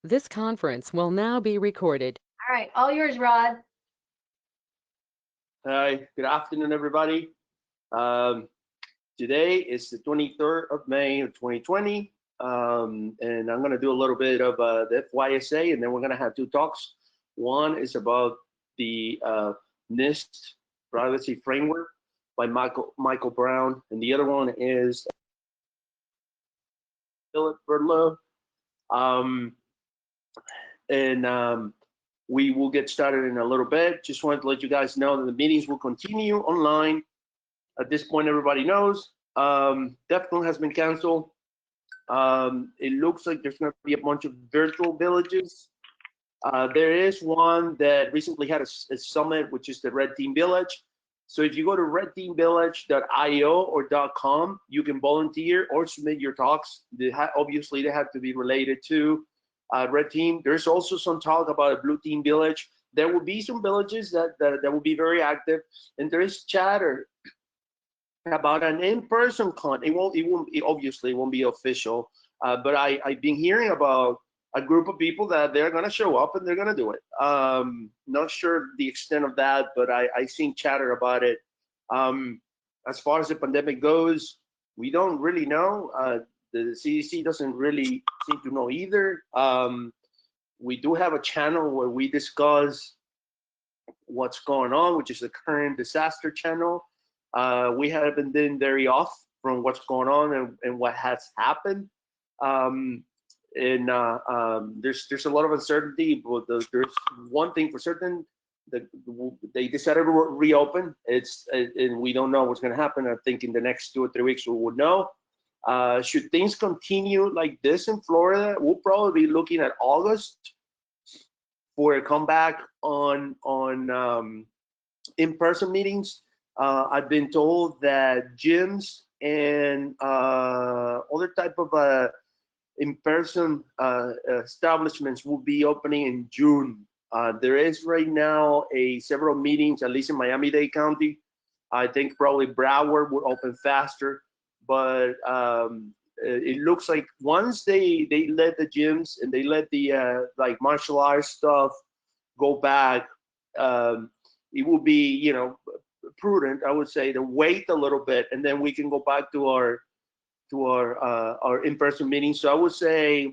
This conference will now be recorded. All right, all yours, Rod. Hi, good afternoon, everybody. Um, Today is the 23rd of May of 2020, and I'm going to do a little bit of the FYSA, and then we're going to have two talks. One is about the NIST privacy framework by Michael Brown, and the other one is Philip Berlow. Um, and we will get started in a little bit. Just wanted to let you guys know that the meetings will continue online. At this point, everybody knows. DEFCON has been canceled. It looks like there's going to be a bunch of virtual villages. There is one that recently had a summit, which is the Red Team Village. So if you go to redteamvillage.io or .com, you can volunteer or submit your talks. Obviously, they have to be related to Red Team. There's also some talk about a Blue Team Village. There will be some villages that will be very active, and there is chatter about an in-person con. It obviously won't be official, but I've been hearing about a group of people that they're gonna show up and they're gonna do it. Not sure the extent of that, but I seen chatter about it. As far as the pandemic goes, we don't really know. The CDC doesn't really seem to know either. We do have a channel where we discuss what's going on, which is the current disaster channel. We haven't been very off from what's going on and what has happened. There's a lot of uncertainty, but there's one thing for certain: that they decided to reopen. And we don't know what's going to happen. I think in the next 2 or 3 weeks we will know. Should things continue like this in Florida, we'll probably be looking at August for a comeback on in-person meetings. I've been told that gyms and other type of in-person establishments will be opening in June. There is right now several meetings, at least in Miami-Dade County. I think probably Broward will open faster, but it looks like once they let the gyms and they let the like martial arts stuff go back, it will be, prudent, I would say, to wait a little bit, and then we can go back to our in-person meetings. So I would say,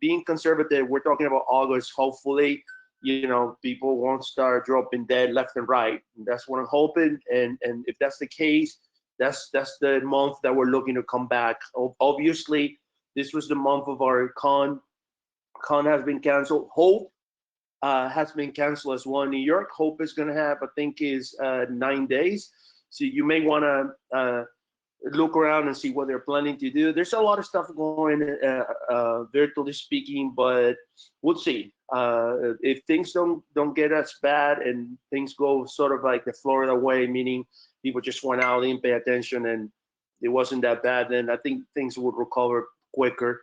being conservative, we're talking about August. Hopefully, people won't start dropping dead left and right. That's what I'm hoping. And if that's the case, that's the month that we're looking to come back. Obviously, this was the month of our con. Con has been canceled. Hope has been canceled as well in New York. Hope is going to have, I think, is 9 days. So you may want to look around and see what they're planning to do. There's a lot of stuff going, virtually speaking, but we'll see. If things don't get as bad and things go sort of like the Florida way, meaning people just went out, didn't pay attention, and it wasn't that bad, then I think things would recover quicker.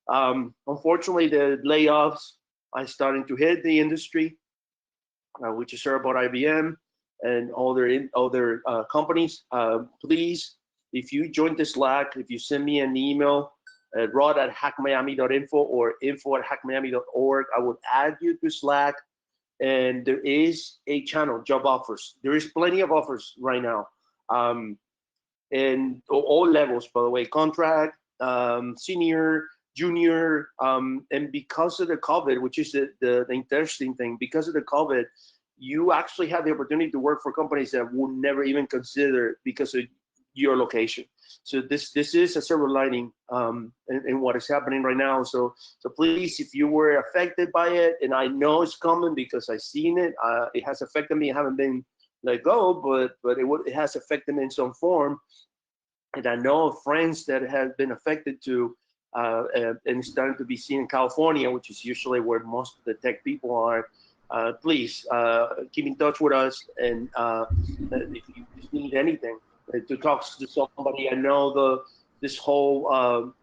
Unfortunately, the layoffs are starting to hit the industry, which is served by IBM and other companies. Please, if you join the Slack, if you send me an email at rod@hackmiami.info or info@hackmiami.org, I will add you to Slack. And there is a channel, job offers. There is plenty of offers right now, and all levels, by the way, contract, senior, junior, and because of the COVID, which is the interesting thing, because of the COVID, you actually have the opportunity to work for companies that would never even consider because of your location. So this is a silver lining in what is happening right now. So please, if you were affected by it, and I know it's coming because I've seen it, it has affected me. I haven't been let go, but it has affected me in some form. And I know of friends that have been affected too, and starting to be seen in California, which is usually where most of the tech people are. Please keep in touch with us, and if you just need anything to talk to somebody. I know this whole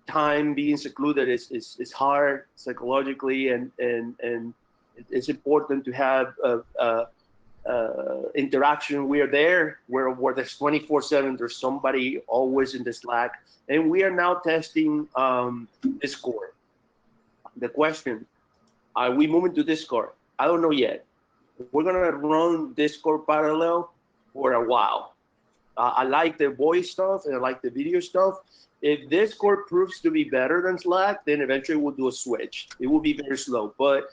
time being secluded is hard psychologically, and it's important to have interaction. We are there where there's 24/7. There's somebody always in the Slack, and we are now testing Discord. the question, are we moving to Discord? I don't know yet. We're gonna run Discord parallel for a while. I like the voice stuff and I like the video stuff. If Discord proves to be better than Slack, then eventually we'll do a switch. It will be very slow, but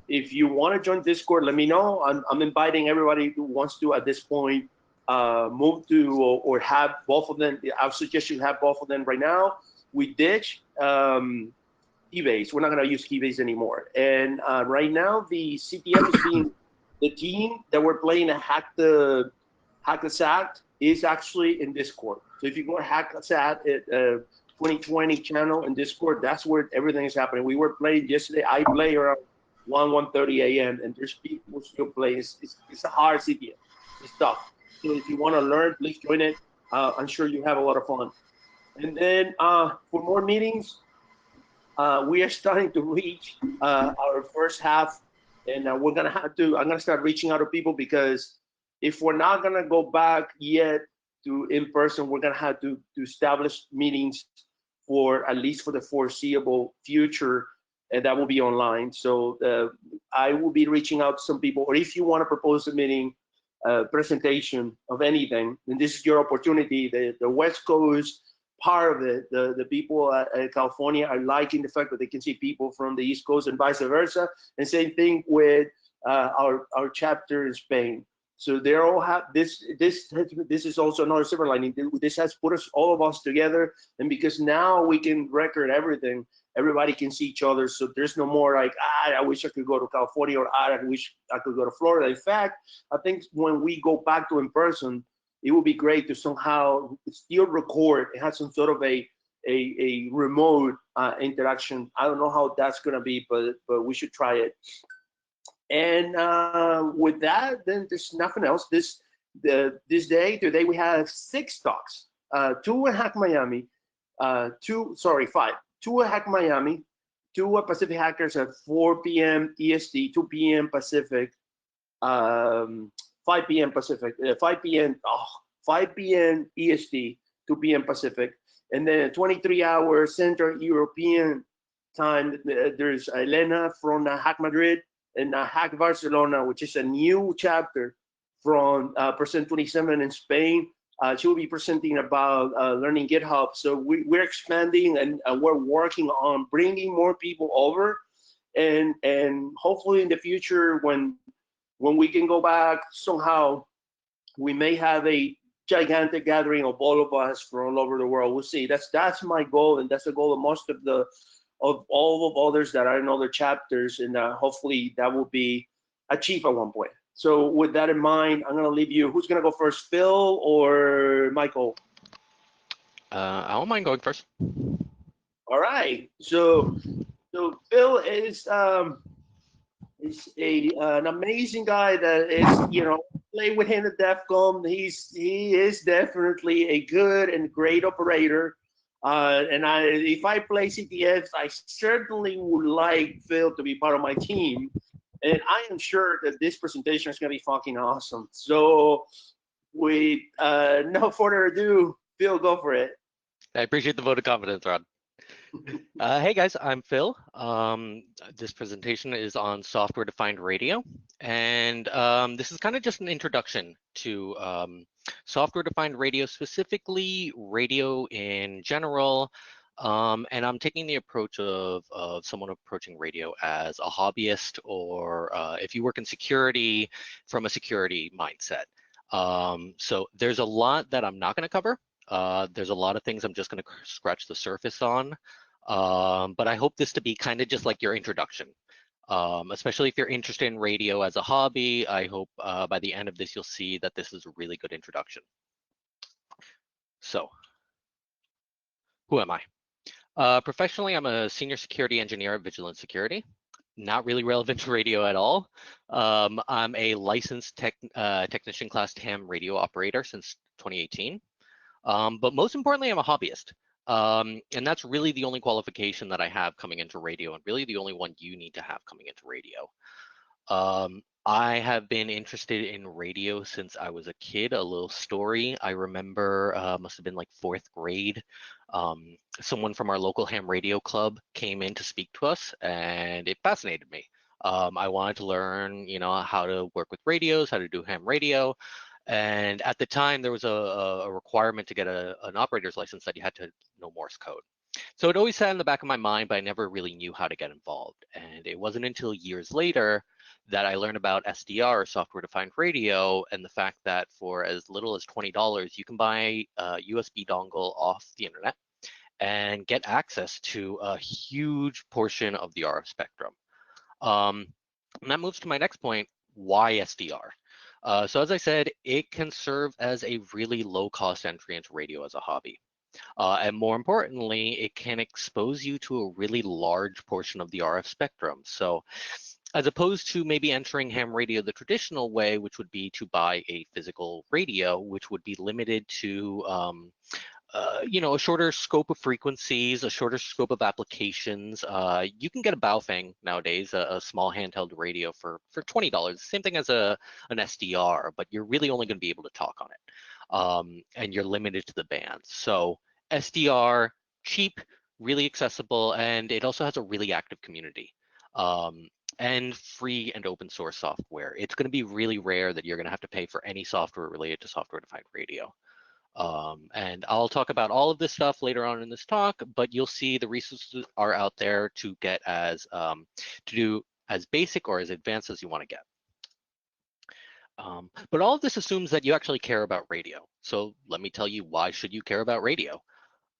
if you want to join Discord, let me know. I'm inviting everybody who wants to at this point move to or have both of them. I would suggest you have both of them right now. We ditch Keybase. We're not going to use Keybase anymore. And right now, the CTF is being the team that we're playing at Hack the Sat is actually in Discord. So if you go to Hack the Sat 2020 channel in Discord, that's where everything is happening. We were playing yesterday. I play around 1:30 a.m. and there's people still playing. It's a hard CTF. It's tough. So if you want to learn, please join it. I'm sure you have a lot of fun. And then for more meetings, we are starting to reach our first half, and we're gonna have to. I'm gonna start reaching out to people because if we're not gonna go back yet to in person, we're gonna have to establish meetings for at least for the foreseeable future, and that will be online. So I will be reaching out to some people, or if you want to propose a meeting, presentation of anything, then this is your opportunity. The West Coast part of it, the people at California are liking the fact that they can see people from the East Coast and vice versa. And same thing with our chapter in Spain. So they're all have this is also another silver lining. This has put us all of us together, and because now we can record everything, everybody can see each other. So there's no more like I wish I could go to California or I wish I could go to Florida. In fact, I think when we go back to in person, it would be great to somehow still record and have some sort of a remote interaction. I don't know how that's gonna be, but we should try it. And with that, then there's nothing else. Today we have 6 talks. 2 at HackMiami, 5. 2 at HackMiami, 2 at Pacific Hackers at 4 p.m. EST, 2 p.m. Pacific, 5 p.m. Pacific, 5 p.m. EST, 2 p.m. Pacific, and then 23-hour Central European time. There's Elena from Hack Madrid and Hack Barcelona, which is a new chapter from Percent 27 in Spain. She will be presenting about learning GitHub. So we're expanding and we're working on bringing more people over, and hopefully in the future when we can go back somehow, we may have a gigantic gathering of all of us from all over the world. We'll see. That's my goal, and that's the goal of most of all of others that are in other chapters, and hopefully that will be achieved at one point. So with that in mind, I'm gonna leave you. Who's gonna go first, Phil or Michael? I don't mind going first. All right. So Phil is an amazing guy that is, play with him at DEFCON. He is definitely a good and great operator. And if I play CTFs, I certainly would like Phil to be part of my team. And I am sure that this presentation is going to be fucking awesome. So with no further ado, Phil, go for it. I appreciate the vote of confidence, Rod. Hey guys, I'm Phil. This presentation is on software-defined radio, and this is kind of just an introduction to software-defined radio, specifically radio in general. And I'm taking the approach of someone approaching radio as a hobbyist, or if you work in security, from a security mindset. So there's a lot that I'm not going to cover. There's a lot of things I'm just going to scratch the surface on, but I hope this to be kind of just like your introduction, especially if you're interested in radio as a hobby. I hope by the end of this, you'll see that this is a really good introduction. So, who am I? Professionally, I'm a senior security engineer at Vigilant Security. Not really relevant to radio at all. I'm a licensed technician class TAM radio operator since 2018. But most importantly, I'm a hobbyist. And that's really the only qualification that I have coming into radio, and really the only one you need to have coming into radio. I have been interested in radio since I was a kid. A little story. I remember must have been like 4th grade. Someone from our local ham radio club came in to speak to us, and it fascinated me. I wanted to learn, how to work with radios, how to do ham radio. And at the time, there was a requirement to get an operator's license that you had to know Morse code. So it always sat in the back of my mind, but I never really knew how to get involved. And it wasn't until years later that I learned about SDR, software-defined radio, and the fact that for as little as $20, you can buy a USB dongle off the internet and get access to a huge portion of the RF spectrum. And that moves to my next point, why SDR? So as I said, it can serve as a really low-cost entry into radio as a hobby. And more importantly, it can expose you to a really large portion of the RF spectrum. So as opposed to maybe entering ham radio the traditional way, which would be to buy a physical radio, which would be limited to a shorter scope of frequencies, a shorter scope of applications. You can get a Baofeng nowadays, a small handheld radio for $20. Same thing as an SDR, but you're really only going to be able to talk on it, and you're limited to the bands. So SDR, cheap, really accessible, and it also has a really active community. And free and open source software. It's going to be really rare that you're going to have to pay for any software related to software-defined radio. And I'll talk about all of this stuff later on in this talk, but you'll see the resources are out there to get to do as basic or as advanced as you want to get. But all of this assumes that you actually care about radio. So let me tell you, why should you care about radio?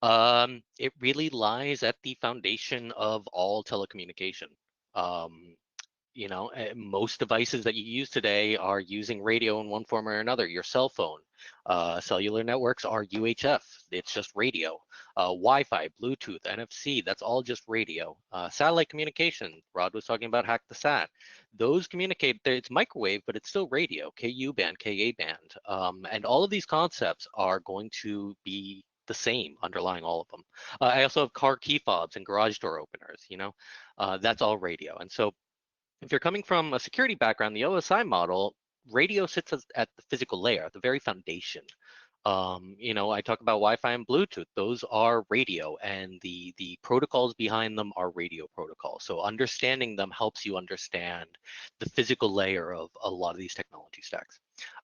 It really lies at the foundation of all telecommunication. Most devices that you use today are using radio in one form or another. Your cell phone, cellular networks are UHF. It's just radio. Wi-Fi, Bluetooth, NFC, that's all just radio. Satellite communication, Rod was talking about hack the sat. Those communicate, it's microwave, but it's still radio, KU band, KA band. And all of these concepts are going to be the same underlying all of them. I also have car key fobs and garage door openers, that's all radio. And so if you're coming from a security background, the OSI model, radio sits at the physical layer, at the very foundation. I talk about Wi-Fi and Bluetooth. Those are radio, and the protocols behind them are radio protocols. So understanding them helps you understand the physical layer of a lot of these technology stacks.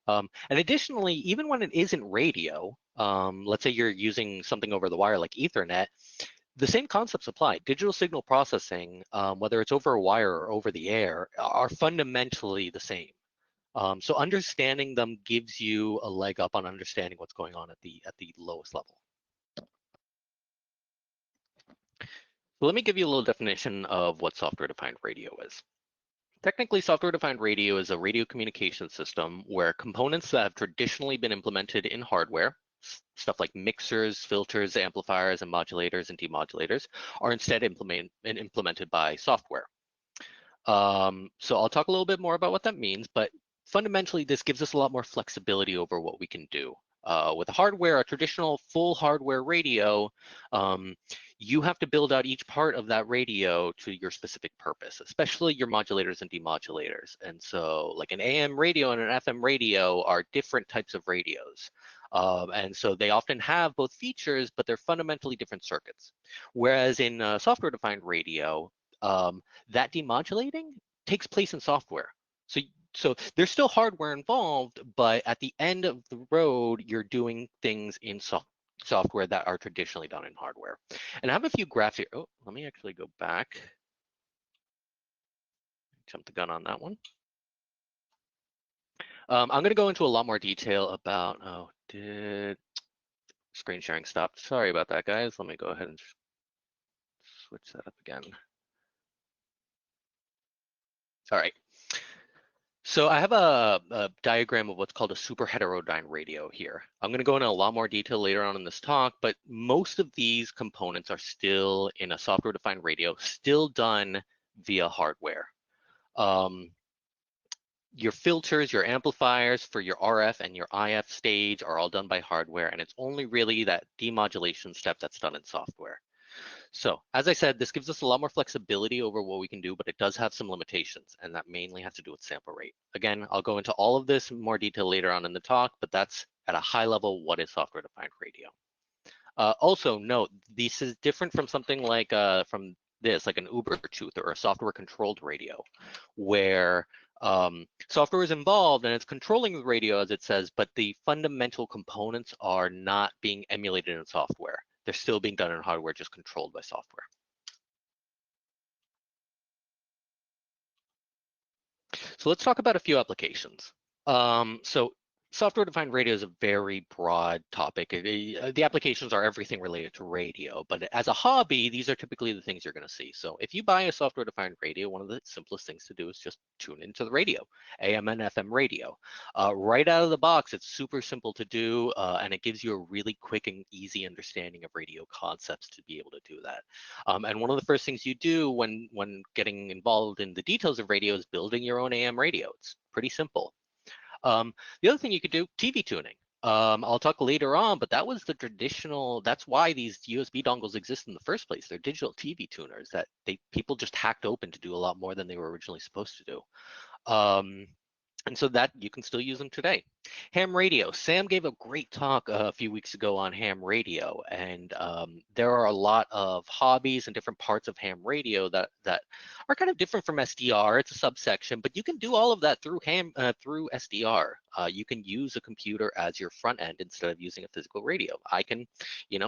And additionally, even when it isn't radio, let's say you're using something over the wire like Ethernet, the same concepts apply. Digital signal processing, whether it's over a wire or over the air, are fundamentally the same. So understanding them gives you a leg up on understanding what's going on at the lowest level. So let me give you a little definition of what software-defined radio is. Technically, software-defined radio is a radio communication system where components that have traditionally been implemented in hardware, stuff like mixers, filters, amplifiers, and modulators and demodulators, are instead implemented by software. So I'll talk a little bit more about what that means, but fundamentally, this gives us a lot more flexibility over what we can do. With hardware, a traditional full hardware radio, you have to build out each part of that radio to your specific purpose, especially your modulators and demodulators. And so like an AM radio and an FM radio are different types of radios. And so they often have both features, but they're fundamentally different circuits. Whereas in software-defined radio, that demodulating takes place in software. So there's still hardware involved, but at the end of the road, you're doing things in software that are traditionally done in hardware. And I have a few graphs here. Oh, let me actually go back. Jump the gun on that one. I'm going to go into a lot more detail about, did screen sharing stop? Sorry about that, guys. Let me go ahead and switch that up again. All right. So I have a diagram of what's called a super heterodyne radio here. I'm going to go into a lot more detail later on in this talk, but most of these components are still in a software-defined radio, still done via hardware. Your filters, your amplifiers for your RF and your IF stage are all done by hardware, and it's only really that demodulation step that's done in software. So as I said, this gives us a lot more flexibility over what we can do, but it does have some limitations, and that mainly has to do with sample rate. Again, I'll go into all of this in more detail later on in the talk, but that's at a high level what is software-defined radio. Also note, this is different from something like like an Uber-Tooth or a software-controlled radio, where software is involved and it's controlling the radio as it says, but the fundamental components are not being emulated in software. They're still being done in hardware, just controlled by software. So let's talk about a few applications. So software-defined radio is a very broad topic. The applications are everything related to radio, but as a hobby, these are typically the things you're going to see. So if you buy a software-defined radio, one of the simplest things to do is just tune into the radio, AM and FM radio. Right out of the box, it's super simple to do, and it gives you a really quick and easy understanding of radio concepts to be able to do that. And one of the first things you do when getting involved in the details of radio is building your own AM radio. It's pretty simple. The other thing you could do, TV tuning. I'll talk later on, but that was the traditional, that's why these USB dongles exist in the first place. They're digital TV tuners that people just hacked open to do a lot more than they were originally supposed to do. And so that you can still use them today. Ham radio. Sam gave a great talk a few weeks ago on ham radio, and there are a lot of hobbies and different parts of ham radio that are kind of different from SDR. It's a subsection, but you can do all of that through through SDR. You can use a computer as your front end instead of using a physical radio. I can,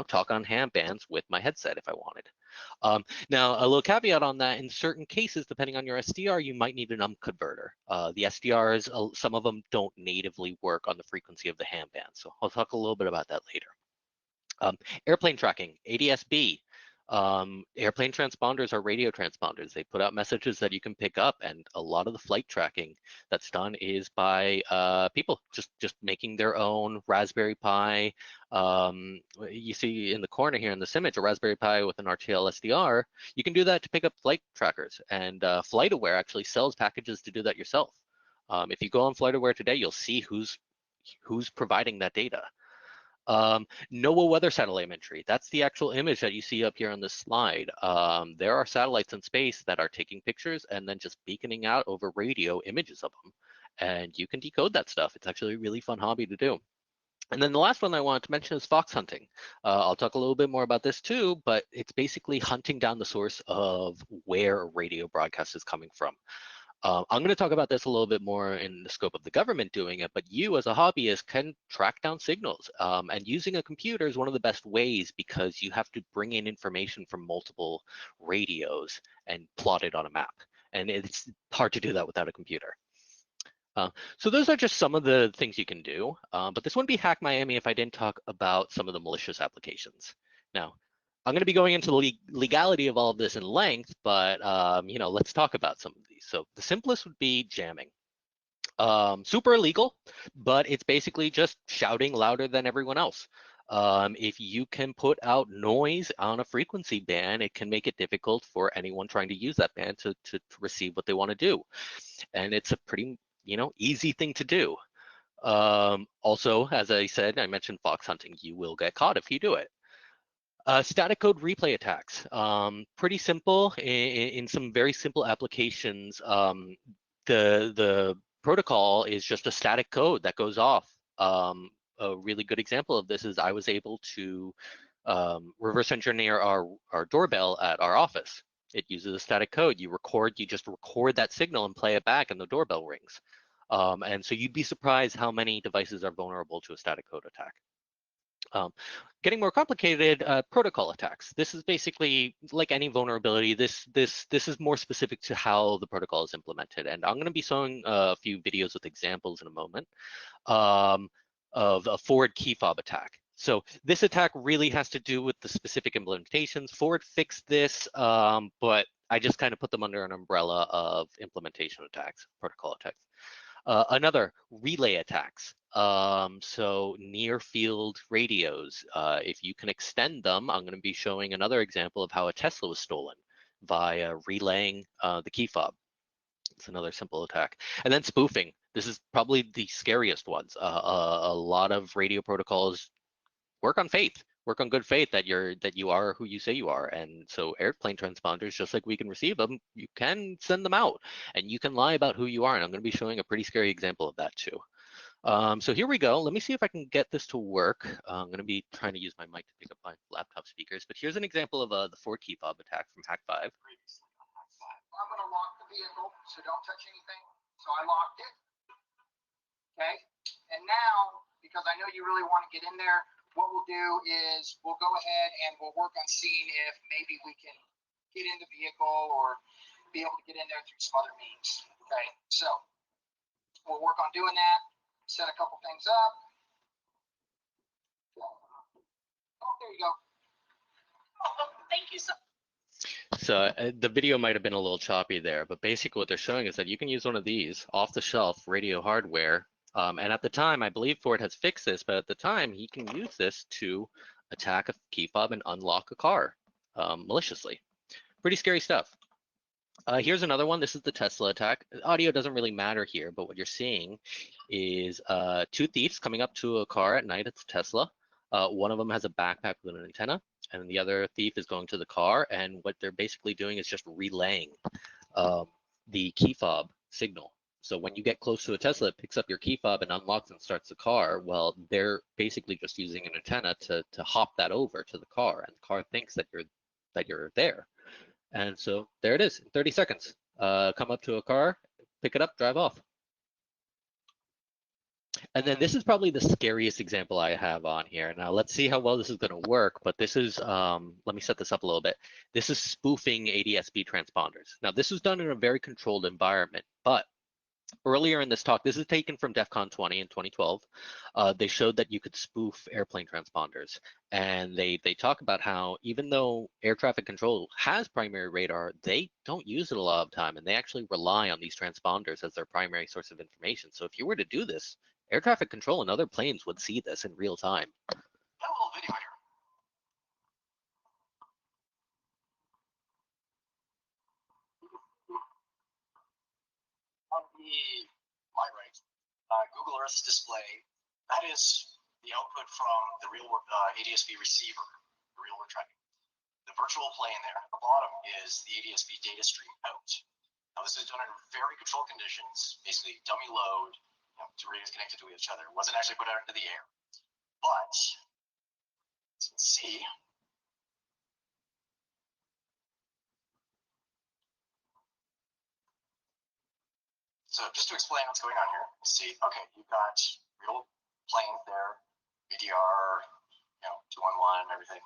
talk on ham bands with my headset if I wanted. Now, a little caveat on that, in certain cases, depending on your SDR, you might need an converter. The SDRs, some of them don't natively work on the frequency of the ham band. So I'll talk a little bit about that later. Airplane tracking, ADS-B. Airplane transponders are radio transponders. They put out messages that you can pick up, and a lot of the flight tracking that's done is by people just making their own Raspberry Pi. You see in the corner here in this image a Raspberry Pi with an RTL SDR. You can do that to pick up flight trackers, and FlightAware actually sells packages to do that yourself. If you go on FlightAware today, you'll see who's providing that data. NOAA weather satellite imagery. That's the actual image that you see up here on this slide. There are satellites in space that are taking pictures and then just beaconing out over radio images of them. And you can decode that stuff. It's actually a really fun hobby to do. And then the last one I wanted to mention is fox hunting. I'll talk a little bit more about this too, but it's basically hunting down the source of where a radio broadcast is coming from. I'm going to talk about this a little bit more in the scope of the government doing it, but you as a hobbyist can track down signals. And using a computer is one of the best ways because you have to bring in information from multiple radios and plot it on a map. And it's hard to do that without a computer. So those are just some of the things you can do, but this wouldn't be HackMiami if I didn't talk about some of the malicious applications. Now, I'm going to be going into the legality of all of this in length, but let's talk about some of these. So the simplest would be jamming. Super illegal, but it's basically just shouting louder than everyone else. If you can put out noise on a frequency band, it can make it difficult for anyone trying to use that band to receive what they want to do. And it's a pretty easy thing to do. Also, as I said, I mentioned fox hunting. You will get caught if you do it. Static code replay attacks. Pretty simple in some very simple applications. The protocol is just a static code that goes off. A really good example of this is I was able to reverse engineer our doorbell at our office. It uses a static code. You just record that signal and play it back, and the doorbell rings. And so you'd be surprised how many devices are vulnerable to a static code attack. Getting more complicated, protocol attacks. This is basically like any vulnerability. This is more specific to how the protocol is implemented. And I'm going to be showing a few videos with examples in a moment of a forward key fob attack. So this attack really has to do with the specific implementations. Forward fixed this, but I just kind of put them under an umbrella of implementation attacks, protocol attacks. Another, relay attacks. So near field radios, if you can extend them, I'm going to be showing another example of how a Tesla was stolen via relaying the key fob. It's another simple attack. And then spoofing. This is probably the scariest ones. A lot of radio protocols work on faith, work on good faith that you are who you say you are. And so airplane transponders, just like we can receive them, you can send them out and you can lie about who you are. And I'm going to be showing a pretty scary example of that too. So here we go. Let me see if I can get this to work. I'm going to be trying to use my mic to pick up my laptop speakers, but here's an example of the 4 key fob attack from Hack5. I'm going to lock the vehicle, so don't touch anything. So I locked it. Okay. And now, because I know you really want to get in there, what we'll do is we'll go ahead and we'll work on seeing if maybe we can get in the vehicle or be able to get in there through some other means. Okay. So we'll work on doing that, set a couple things up. Oh, there you go. Oh, thank you so much. So the video might have been a little choppy there, but basically what they're showing is that you can use one of these off-the-shelf radio hardware. And at the time, I believe Ford has fixed this, but at the time, he can use this to attack a key fob and unlock a car maliciously. Pretty scary stuff. Here's another one. This is the Tesla attack. Audio doesn't really matter here, but what you're seeing is 2 thieves coming up to a car at night. It's a Tesla. One of them has a backpack with an antenna, and the other thief is going to the car. And what they're basically doing is just relaying the key fob signal. So when you get close to a Tesla, it picks up your key fob and unlocks and starts the car. Well, they're basically just using an antenna to hop that over to the car, and the car thinks that you're there. And so there it is, in 30 seconds. Come up to a car, pick it up, drive off. And then this is probably the scariest example I have on here. Now let's see how well this is gonna work, but this is, let me set this up a little bit. This is spoofing ADS-B transponders. Now this was done in a very controlled environment, but earlier in this talk, this is taken from DEF CON 20 in 2012. They showed that you could spoof airplane transponders. And they talk about how even though air traffic control has primary radar, they don't use it a lot of time. And they actually rely on these transponders as their primary source of information. So if you were to do this, air traffic control and other planes would see this in real time. Got a little video here. On the my right, Google Earth display, that is the output from the real ADS-B receiver, the real world tracking. The virtual plane there at the bottom is the ADS-B data stream out. Now this is done in very controlled conditions, basically dummy load, two radios connected to each other. It wasn't actually put out into the air. But as you can see, so just to explain what's going on here, you see, okay, you've got real planes there, VDR, 211, everything.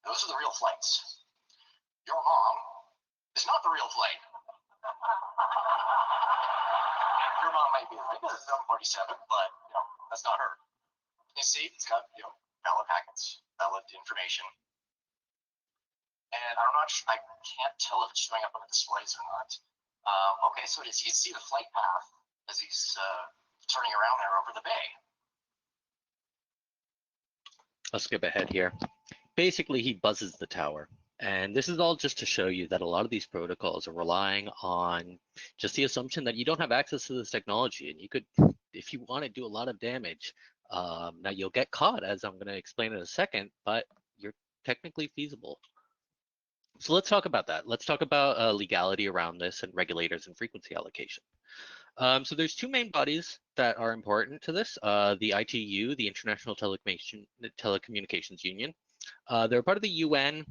Those are the real flights. Your mom is not the real flight. Your mom might be as big as a 747, but that's not her. You see, it's got valid packets, valid information. And I can't tell if it's showing up on the displays or not. Okay, so it is. You can see the flight path as he's turning around there over the bay. I'll skip ahead here. Basically, he buzzes the tower. And this is all just to show you that a lot of these protocols are relying on just the assumption that you don't have access to this technology. And you could, if you want to do a lot of damage, now you'll get caught, as I'm going to explain in a second, but you're technically feasible. So let's talk about that. Let's talk about legality around this and regulators and frequency allocation. So there's 2 main bodies that are important to this. The ITU, the International Telecommunications Union. They're part of the UN.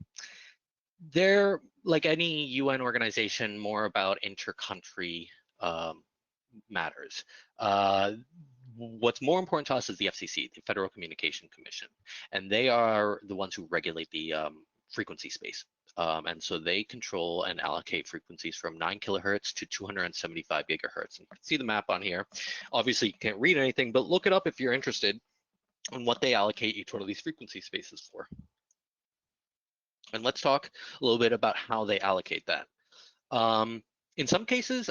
They're, like any UN organization, more about inter-country matters. What's more important to us is the FCC, the Federal Communication Commission, and they are the ones who regulate the frequency space. And so they control and allocate frequencies from 9 kilohertz to 275 gigahertz. And you can see the map on here. Obviously, you can't read anything, but look it up if you're interested in what they allocate each one of these frequency spaces for. And let's talk a little bit about how they allocate that. In some cases,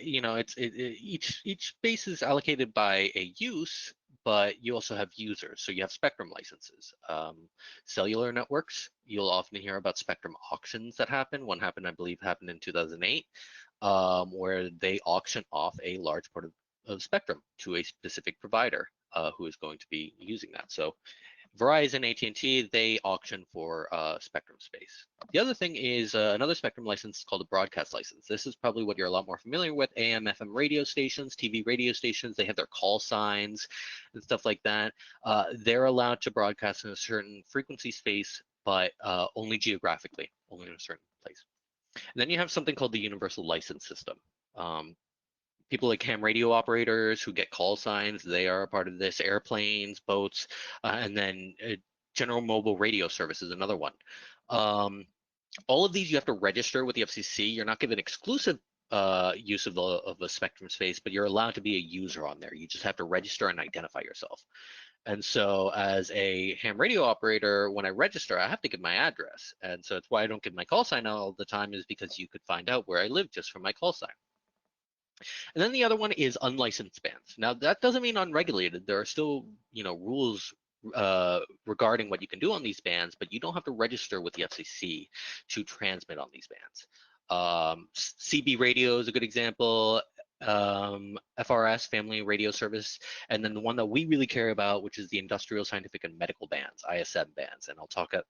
each space is allocated by a use, but you also have users. So you have spectrum licenses. Cellular networks, you'll often hear about spectrum auctions that happen. One happened, I believe, happened in 2008, where they auction off a large part of spectrum to a specific provider who is going to be using that. So Verizon, AT&T, they auction for spectrum space. The other thing is another spectrum license called a broadcast license. This is probably what you're a lot more familiar with. AM, FM radio stations, TV radio stations, they have their call signs and stuff like that. They're allowed to broadcast in a certain frequency space, but only geographically, only in a certain place. And then you have something called the universal license system. People like ham radio operators who get call signs, they are a part of this. Airplanes, boats, and then general mobile radio service is another one. All of these you have to register with the FCC. You're not given exclusive use of the spectrum space, but you're allowed to be a user on there. You just have to register and identify yourself. And so as a ham radio operator, when I register, I have to give my address. And so it's why I don't give my call sign all the time, is because you could find out where I live just from my call sign. And then the other one is unlicensed bands. Now that doesn't mean unregulated. There are still, rules regarding what you can do on these bands, but you don't have to register with the FCC to transmit on these bands. CB radio is a good example. FRS, Family Radio Service, and then the one that we really care about, which is the Industrial, Scientific, and Medical bands, ISM bands, and I'll talk at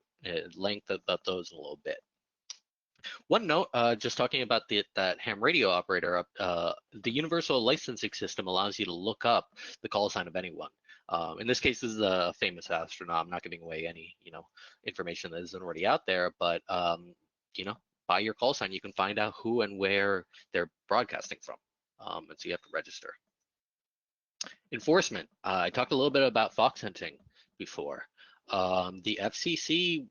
length about those in a little bit. One note, just talking about that ham radio operator, the universal licensing system allows you to look up the call sign of anyone. In this case, this is a famous astronaut. I'm not giving away any, information that isn't already out there, but by your call sign, you can find out who and where they're broadcasting from, and so you have to register. Enforcement. I talked a little bit about fox hunting before. The FCC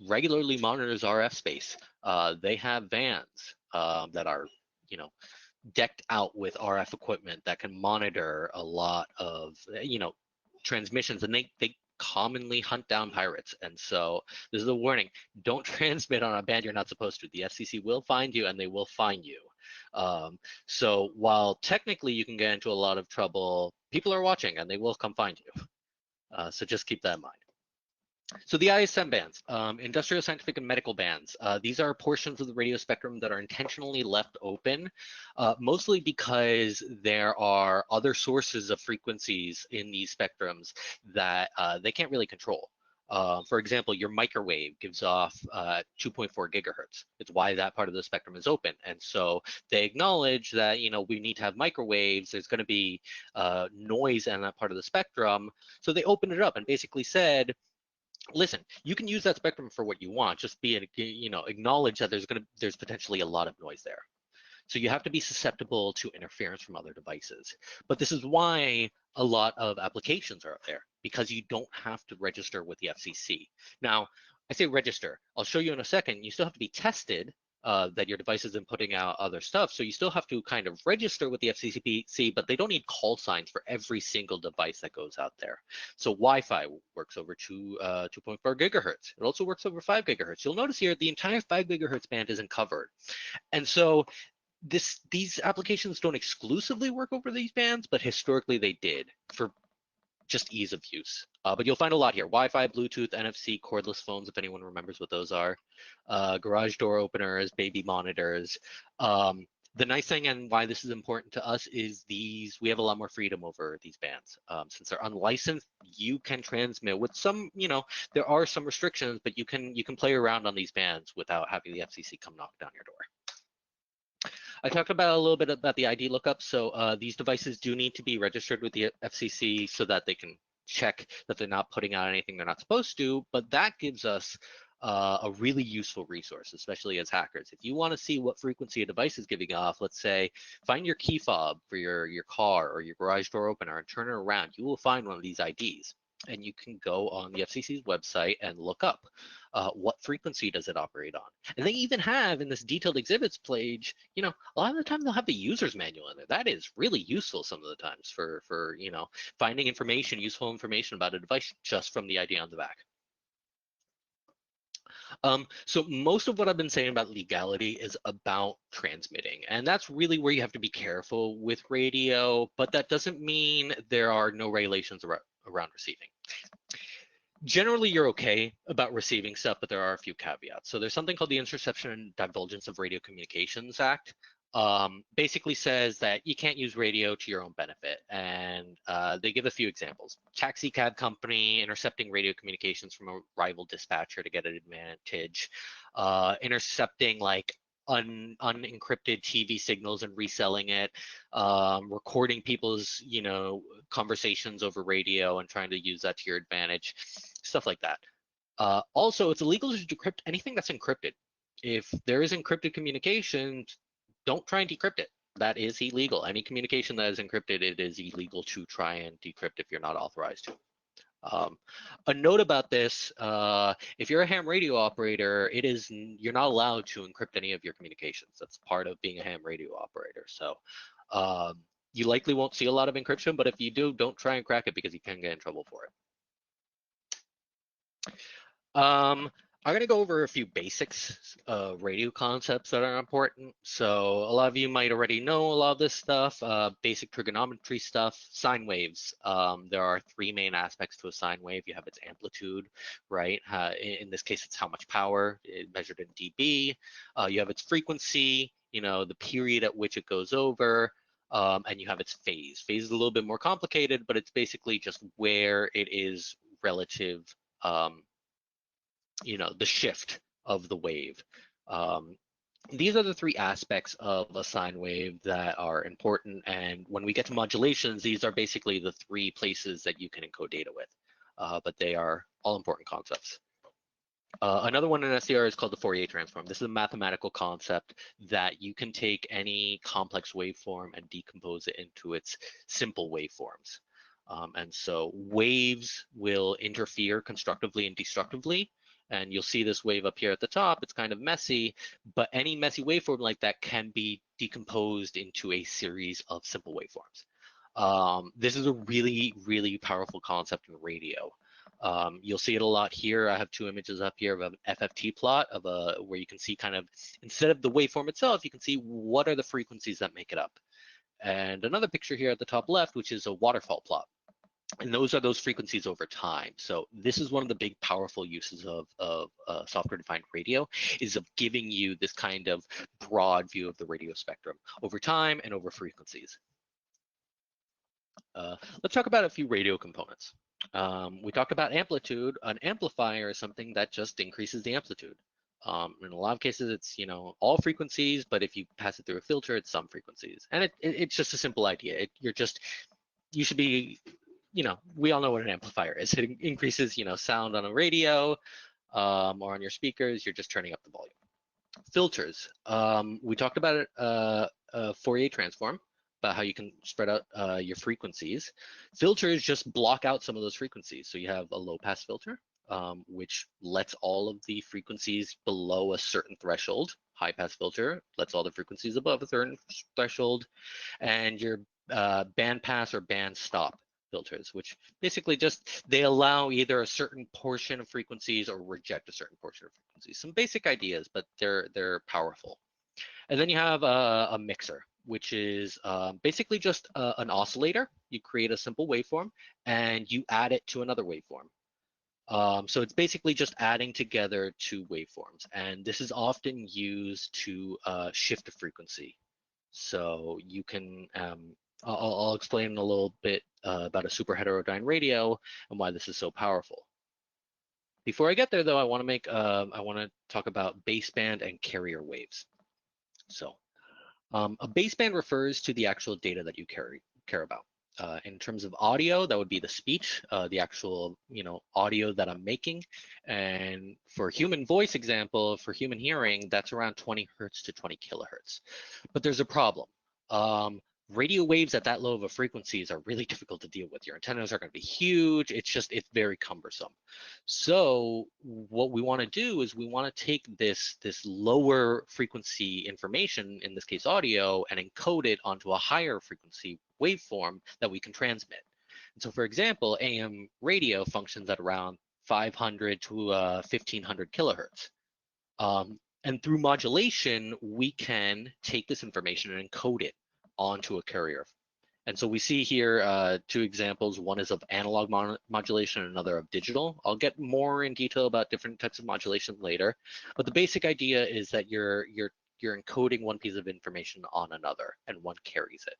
regularly monitors RF space. They have vans that are, decked out with RF equipment that can monitor a lot of, transmissions, and they commonly hunt down pirates. And so this is a warning: don't transmit on a band you're not supposed to. The FCC will find you and they will fine you. So while technically you can get into a lot of trouble, people are watching and they will come find you. So just keep that in mind. So the ISM bands, industrial, scientific, and medical bands, these are portions of the radio spectrum that are intentionally left open, mostly because there are other sources of frequencies in these spectrums that they can't really control. For example, your microwave gives off 2.4 gigahertz. It's why that part of the spectrum is open. And so they acknowledge that, we need to have microwaves. There's going to be noise in that part of the spectrum. So they opened it up and basically said, listen, you can use that spectrum for what you want. Just acknowledge that there's potentially a lot of noise there. So you have to be susceptible to interference from other devices. But this is why a lot of applications are out there, because you don't have to register with the FCC. Now, I say register. I'll show you in a second. You still have to be tested that your device isn't putting out other stuff. So you still have to kind of register with the FCC, but they don't need call signs for every single device that goes out there. So Wi-Fi works over 2.4 gigahertz. It also works over 5 gigahertz. You'll notice here the entire 5 gigahertz band isn't covered. And so these applications don't exclusively work over these bands, but historically they did for just ease of use. But you'll find a lot here: Wi-Fi, Bluetooth, NFC, cordless phones, if anyone remembers what those are, garage door openers, baby monitors. The nice thing, and why this is important to us, is we have a lot more freedom over these bands. Since they're unlicensed, you can transmit with some, there are some restrictions, but you can play around on these bands without having the FCC come knock down your door. I talked about a little bit about the ID lookup. So these devices do need to be registered with the FCC so that they can check that they're not putting out anything they're not supposed to. But that gives us a really useful resource, especially as hackers. If you want to see what frequency a device is giving off, let's say, find your key fob for your car or your garage door opener and turn it around, you will find one of these IDs. And you can go on the FCC's website and look up what frequency does it operate on. And they even have in this detailed exhibits page, a lot of the time they'll have the user's manual in there. That is really useful some of the times for finding useful information about a device just from the ID on the back. So most of what I've been saying about legality is about transmitting, and that's really where you have to be careful with radio, but that doesn't mean there are no regulations around receiving. Generally, you're okay about receiving stuff, but there are a few caveats. So there's something called the Interception and Divulgence of Radio Communications Act. basically says that you can't use radio to your own benefit. And they give a few examples. Taxi cab company intercepting radio communications from a rival dispatcher to get an advantage. Intercepting like unencrypted TV signals and reselling it. Recording people's, conversations over radio and trying to use that to your advantage. Stuff like that. Also, it's illegal to decrypt anything that's encrypted. If there is encrypted communication, don't try and decrypt it. That is illegal. Any communication that is encrypted, it is illegal to try and decrypt if you're not authorized to. A note about this, if you're a ham radio operator, you're not allowed to encrypt any of your communications. That's part of being a ham radio operator. So you likely won't see a lot of encryption, but if you do, don't try and crack it because you can get in trouble for it. I'm going to go over a few basics of radio concepts that are important. So a lot of you might already know a lot of this stuff, basic trigonometry stuff, sine waves. There are three main aspects to a sine wave. You have its amplitude, right? In this case, it's how much power measured in dB. You have its frequency, the period at which it goes over, and you have its phase. Phase is a little bit more complicated, but it's basically just where it is relative the shift of the wave. These are the three aspects of a sine wave that are important. And when we get to modulations, these are basically the three places that you can encode data with, but they are all important concepts. Another one in SDR is called the Fourier transform. This is a mathematical concept that you can take any complex waveform and decompose it into its simple waveforms. And so waves will interfere constructively and destructively. And you'll see this wave up here at the top. It's kind of messy, but any messy waveform like that can be decomposed into a series of simple waveforms. This is a really, really powerful concept in radio. You'll see it a lot here. I have two images up here of an FFT plot of where you can see kind of, instead of the waveform itself, you can see what are the frequencies that make it up. And another picture here at the top left, which is a waterfall plot. And those are those frequencies over time. So this is one of the big powerful uses of software-defined radio, is of giving you this kind of broad view of the radio spectrum over time and over frequencies. Let's talk about a few radio components. We talked about amplitude. An amplifier is something that just increases the amplitude. In a lot of cases, it's all frequencies, but if you pass it through a filter, it's some frequencies. And it's just a simple idea. You should be, we all know what an amplifier is. It increases, sound on a radio or on your speakers. You're just turning up the volume. Filters. We talked about it, Fourier transform, about how you can spread out your frequencies. Filters just block out some of those frequencies. So you have a low pass filter, which lets all of the frequencies below a certain threshold. High pass filter lets all the frequencies above a certain threshold. And your band pass or band stop filters, which basically they allow either a certain portion of frequencies or reject a certain portion of frequencies. Some basic ideas, but they're powerful. And then you have a mixer, which is basically just an oscillator. You create a simple waveform and you add it to another waveform. So it's basically just adding together two waveforms. And this is often used to shift a frequency. So you can, I'll explain a little bit about a super heterodyne radio and why this is so powerful. Before I get there though, I want to talk about baseband and carrier waves. So a baseband refers to the actual data that you care about. In terms of audio, that would be the speech, the actual audio that I'm making. And for human voice example, for human hearing, that's around 20 hertz to 20 kilohertz. But there's a problem. Radio waves at that low of a frequencies are really difficult to deal with. Your antennas are going to be huge. It's very cumbersome. So what we want to do is we want to take this lower frequency information, in this case audio, and encode it onto a higher frequency waveform that we can transmit. And so for example, AM radio functions at around 500 to 1500 kilohertz. And through modulation, we can take this information and encode it onto a carrier. And so we see here two examples. One is of analog modulation and another of digital. I'll get more in detail about different types of modulation later. But the basic idea is that you're You're encoding one piece of information on another, and one carries it.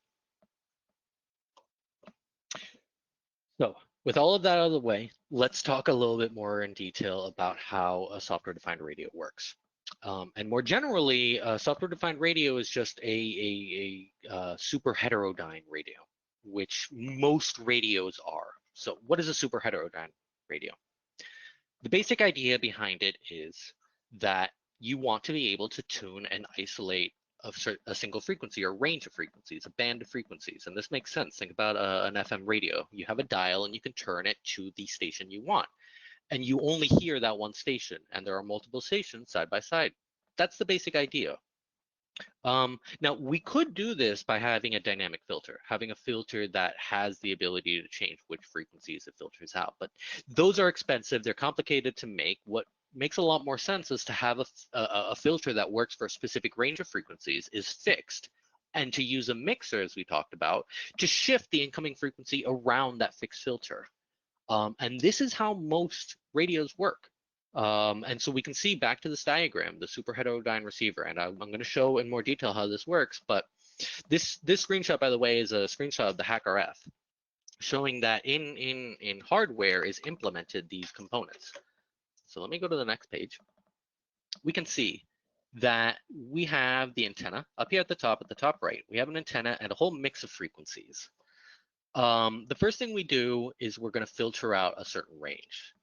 So with all of that out of the way, let's talk a little bit more in detail about how a software-defined radio works. And more generally, software-defined radio is just a super heterodyne radio, which most radios are. So what is a super heterodyne radio? The basic idea behind it is that you want to be able to tune and isolate a single frequency or range of frequencies, a band of frequencies. And this makes sense. Think about an FM radio. You have a dial and you can turn it to the station you want. And you only hear that one station, and there are multiple stations side by side. That's the basic idea. Now, we could do this by having a dynamic filter, having a filter that has the ability to change which frequencies it filters out. But those are expensive. They're complicated to make. What makes a lot more sense is to have a filter that works for a specific range of frequencies, is fixed, and to use a mixer, as we talked about, to shift the incoming frequency around that fixed filter. And this is how most radios work. And so we can see back to this diagram, the super heterodyne receiver, and I'm going to show in more detail how this works. But this screenshot, by the way, is a screenshot of the HackRF, showing that in hardware is implemented these components. So let me go to the next page. We can see that we have the antenna up here at the top right. We have an antenna and a whole mix of frequencies. The first thing we do is we're going to filter out a certain range.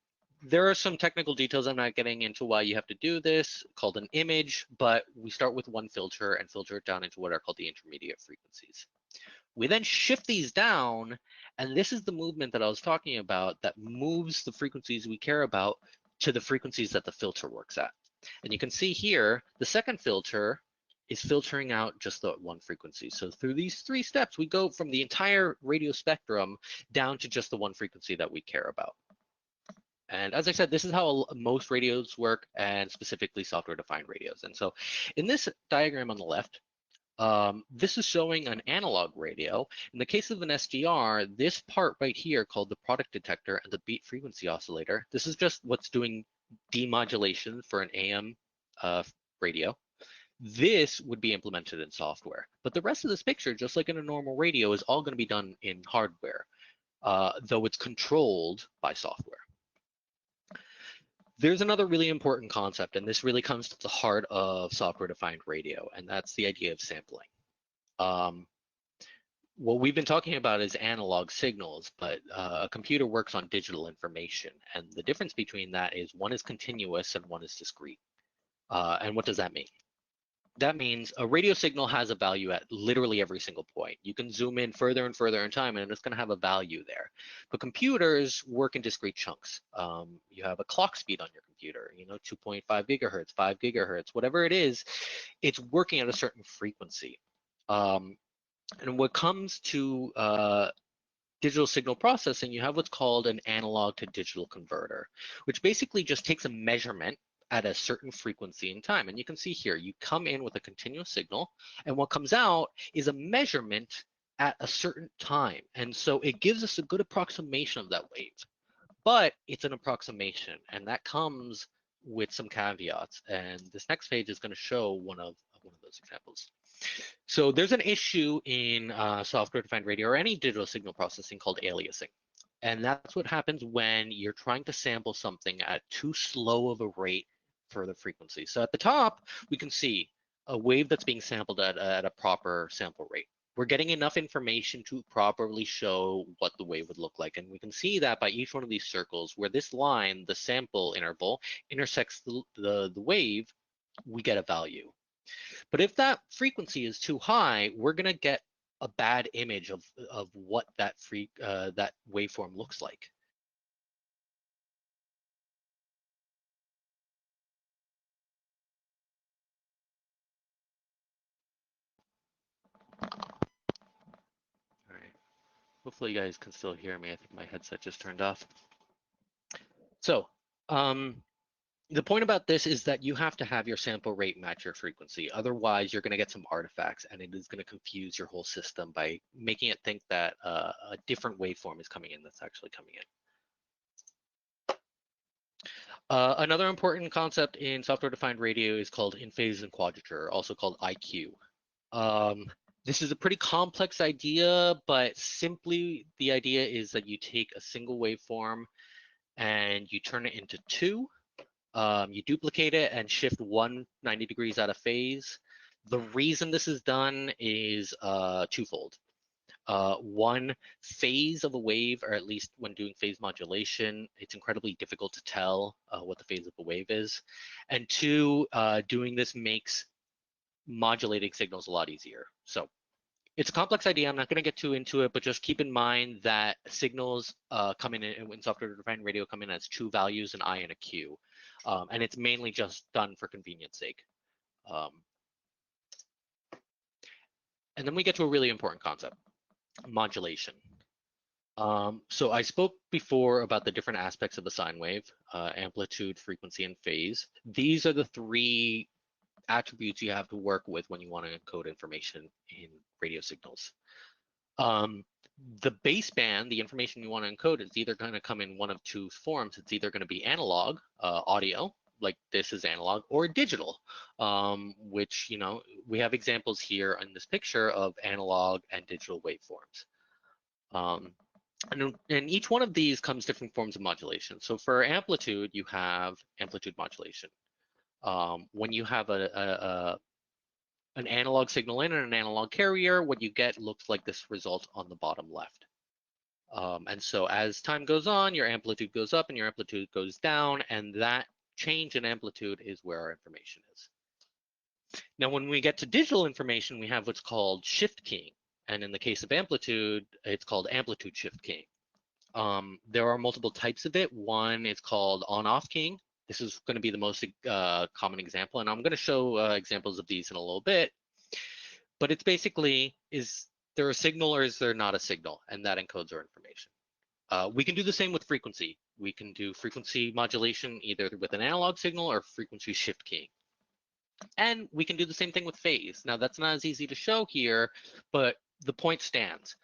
There are some technical details I'm not getting into why you have to do this, called an image, but we start with one filter and filter it down into what are called the intermediate frequencies. We then shift these down, and this is the movement that I was talking about that moves the frequencies we care about to the frequencies that the filter works at. And you can see here, the second filter is filtering out just the one frequency. So through these three steps, we go from the entire radio spectrum down to just the one frequency that we care about. And as I said, this is how most radios work, and specifically software-defined radios. And so in this diagram on the left, this is showing an analog radio. In the case of an SDR, this part right here called the product detector and the beat frequency oscillator, this is just what's doing demodulation for an AM radio. This would be implemented in software. But the rest of this picture, just like in a normal radio, is all going to be done in hardware, though it's controlled by software. There's another really important concept, and this really comes to the heart of software-defined radio, and that's the idea of sampling. What we've been talking about is analog signals, but a computer works on digital information, and the difference between that is one is continuous and one is discrete. And what does that mean? That means a radio signal has a value at literally every single point. You can zoom in further and further in time, and it's going to have a value there. But computers work in discrete chunks. You have a clock speed on your computer, 2.5 gigahertz, 5 gigahertz, whatever it is, it's working at a certain frequency. And when it comes to digital signal processing, you have what's called an analog to digital converter, which basically just takes a measurement at a certain frequency in time. And you can see here, you come in with a continuous signal, and what comes out is a measurement at a certain time. And so it gives us a good approximation of that wave, but it's an approximation, and that comes with some caveats. And this next page is going to show one of those examples. So there's an issue in software-defined radio or any digital signal processing called aliasing. And that's what happens when you're trying to sample something at too slow of a rate for the frequency. So at the top, we can see a wave that's being sampled at a proper sample rate. We're getting enough information to properly show what the wave would look like. And we can see that by each one of these circles, where this line, the sample interval, intersects the wave, we get a value. But if that frequency is too high, we're going to get a bad image of what that waveform looks like. All right. Hopefully you guys can still hear me. I think my headset just turned off. So the point about this is that you have to have your sample rate match your frequency. Otherwise, you're going to get some artifacts, and it is going to confuse your whole system by making it think that a different waveform is coming in that's actually coming in. Another important concept in software-defined radio is called in-phase and quadrature, also called IQ. This is a pretty complex idea, but simply the idea is that you take a single waveform and you turn it into two. You duplicate it and shift 190 degrees out of phase. The reason this is done is twofold. One, phase of a wave, or at least when doing phase modulation, it's incredibly difficult to tell what the phase of a wave is. And two, doing this makes modulating signals a lot easier. So it's a complex idea. I'm not going to get too into it, but just keep in mind that signals come in software-defined radio come in as two values, an I and a Q. And it's mainly just done for convenience sake. And then we get to a really important concept, modulation. So I spoke before about the different aspects of a sine wave, amplitude, frequency, and phase. These are the three attributes you have to work with when you want to encode information in radio signals. The baseband, the information you want to encode, is either going to come in one of two forms. It's either going to be analog, audio, like this is analog, or digital, which, you know, we have examples here in this picture of analog and digital waveforms. And each one of these comes different forms of modulation. So for amplitude, you have amplitude modulation. When you have an analog signal in and an analog carrier, what you get looks like this result on the bottom left. And so as time goes on, your amplitude goes up and your amplitude goes down, and that change in amplitude is where our information is. Now, when we get to digital information, we have what's called shift keying. And in the case of amplitude, it's called amplitude shift keying. There are multiple types of it. One is called on-off keying. This is going to be the most common example, and I'm going to show examples of these in a little bit. But it's basically, is there a signal or is there not a signal? And that encodes our information. We can do the same with frequency. We can do frequency modulation either with an analog signal or frequency shift keying. And we can do the same thing with phase. Now, that's not as easy to show here, but the point stands.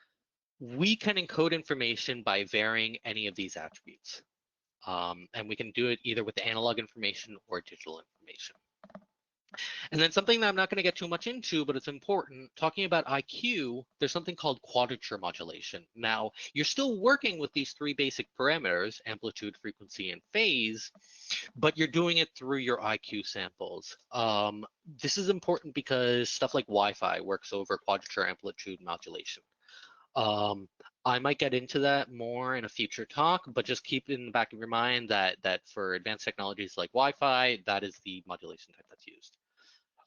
We can encode information by varying any of these attributes. And we can do it either with analog information or digital information. And then something that I'm not going to get too much into, but it's important, talking about IQ, there's something called quadrature modulation. Now, you're still working with these three basic parameters, amplitude, frequency, and phase, but you're doing it through your IQ samples. This is important because stuff like Wi-Fi works over quadrature amplitude modulation. I might get into that more in a future talk, but just keep in the back of your mind that for advanced technologies like Wi-Fi, that is the modulation type that's used.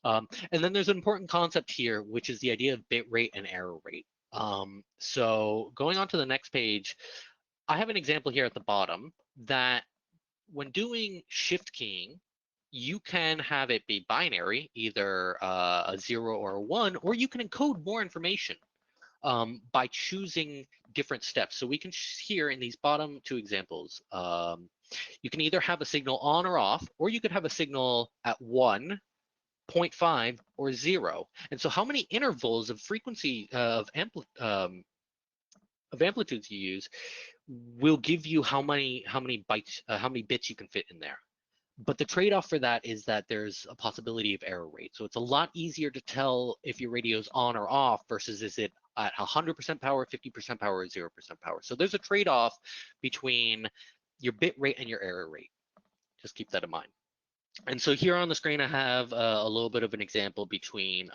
And then there's an important concept here, which is the idea of bit rate and error rate. So going on to the next page, I have an example here at the bottom that when doing shift keying, you can have it be binary, either a 0 or a 1, or you can encode more information by choosing different steps. So we can here in these bottom two examples, you can either have a signal on or off, or you could have a signal at 1, 0.5, or 0. And so how many intervals of frequency of amplitudes you use will give you how many bits you can fit in there. But the trade-off for that is that there's a possibility of error rate. So it's a lot easier to tell if your radio is on or off versus is it at 100% power, 50% power, or 0% power. So there's a trade-off between your bit rate and your error rate. Just keep that in mind. And so here on the screen, I have a little bit of an example between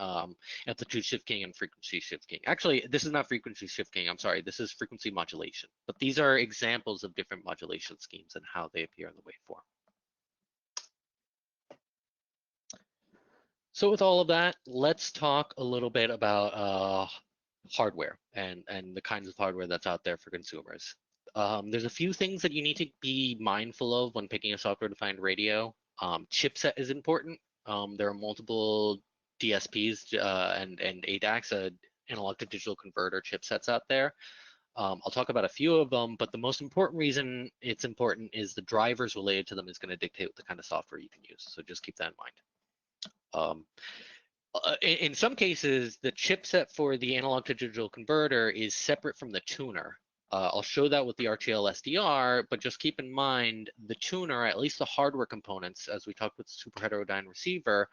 amplitude shift keying and frequency shift keying. Actually, this is not frequency shift keying. I'm sorry, this is frequency modulation. But these are examples of different modulation schemes and how they appear in the waveform. So with all of that, let's talk a little bit about hardware and the kinds of hardware that's out there for consumers. There's a few things that you need to be mindful of when picking a software-defined radio. Chipset is important. There are multiple DSPs and ADACs, analog to digital converter chipsets out there. I'll talk about a few of them, but the most important reason it's important is the drivers related to them is going to dictate what the kind of software you can use. So just keep that in mind. In some cases, the chipset for the analog to digital converter is separate from the tuner. I'll show that with the RTL SDR, but just keep in mind the tuner, at least the hardware components, as we talked with the super heterodyne receiver,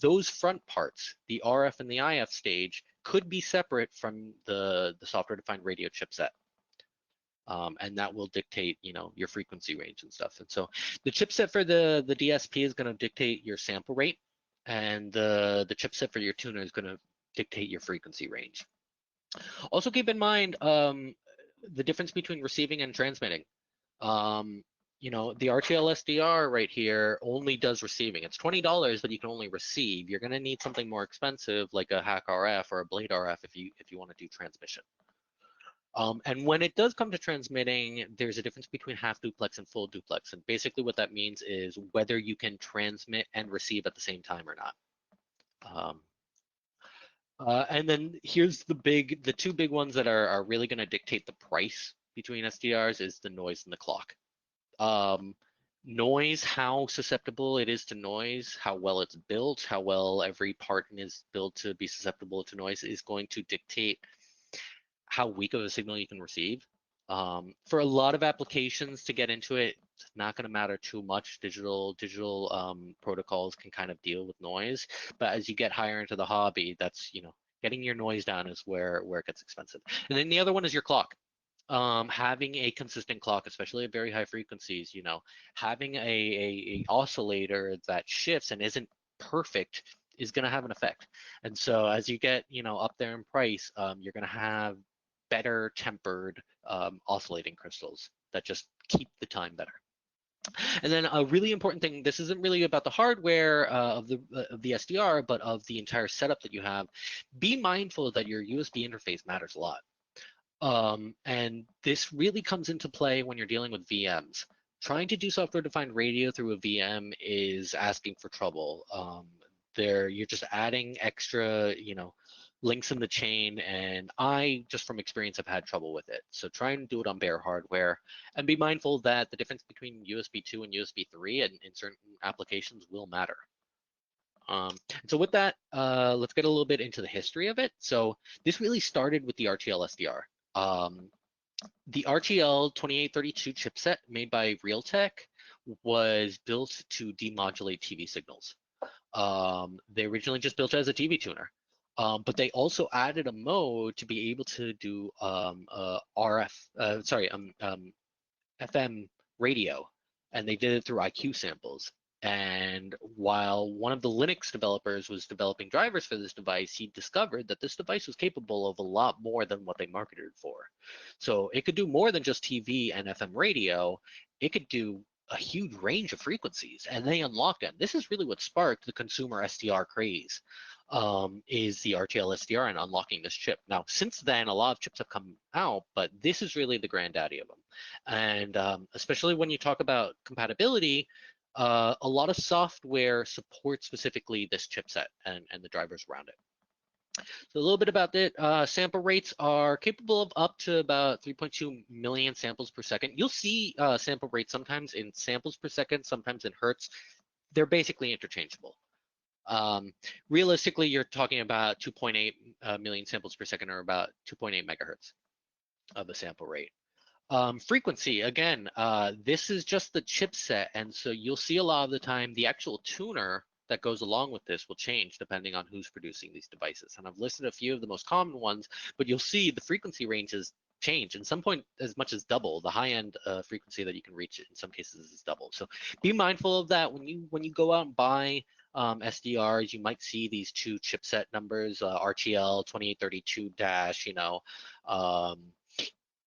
those front parts, the RF and the IF stage, could be separate from the software-defined radio chipset. And that will dictate, your frequency range and stuff. And so the chipset for the DSP is going to dictate your sample rate, and the chipset for your tuner is going to dictate your frequency range. Also keep in mind the difference between receiving and transmitting. The RTL SDR right here only does receiving. It's $20, but you can only receive. You're going to need something more expensive like a Hack RF or a Blade RF if you want to do transmission. And when it does come to transmitting, there's a difference between half duplex and full duplex. And basically what that means is whether you can transmit and receive at the same time or not. And then here's the two big ones that are really going to dictate the price between SDRs is the noise and the clock. Noise, how susceptible it is to noise, how well it's built, how well every part is built to be susceptible to noise is going to dictate how weak of a signal you can receive. For a lot of applications to get into it, it's not going to matter too much. Digital protocols can kind of deal with noise, but as you get higher into the hobby, that's getting your noise down is where it gets expensive. And then the other one is your clock. Having a consistent clock, especially at very high frequencies, having a oscillator that shifts and isn't perfect is going to have an effect. And so as you get up there in price, you're going to have better tempered oscillating crystals that just keep the time better. And then a really important thing, this isn't really about the hardware of the SDR, but of the entire setup that you have. Be mindful that your USB interface matters a lot. And this really comes into play when you're dealing with VMs. Trying to do software-defined radio through a VM is asking for trouble. You're just adding extra, links in the chain, and I, just from experience, have had trouble with it. So try and do it on bare hardware, and be mindful that the difference between USB 2 and USB 3 in certain applications will matter. So with that, let's get a little bit into the history of it. So this really started with the RTL SDR. The RTL 2832 chipset made by Realtek was built to demodulate TV signals. They originally just built it as a TV tuner, but they also added a mode to be able to do FM radio, and they did it through IQ samples. And while one of the Linux developers was developing drivers for this device, he discovered that this device was capable of a lot more than what they marketed it for. So it could do more than just TV and FM radio. It could do a huge range of frequencies, and they unlocked it. This is really what sparked the consumer SDR craze, is the RTL SDR and unlocking this chip. Now, since then, a lot of chips have come out, but this is really the granddaddy of them. And especially when you talk about compatibility, a lot of software supports specifically this chipset and the drivers around it. So a little bit about it. Sample rates are capable of up to about 3.2 million samples per second. You'll see sample rates sometimes in samples per second, sometimes in hertz. They're basically interchangeable. Realistically, you're talking about 2.8 million samples per second, or about 2.8 megahertz of a sample rate. Frequency, again, this is just the chipset, and so you'll see a lot of the time the actual tuner that goes along with this will change depending on who's producing these devices. And I've listed a few of the most common ones, but you'll see the frequency ranges change. In some point, as much as double. The high-end frequency that you can reach in some cases is double. So be mindful of that when you go out and buy SDRs. You might see these two chipset numbers, RTL 2832 dash,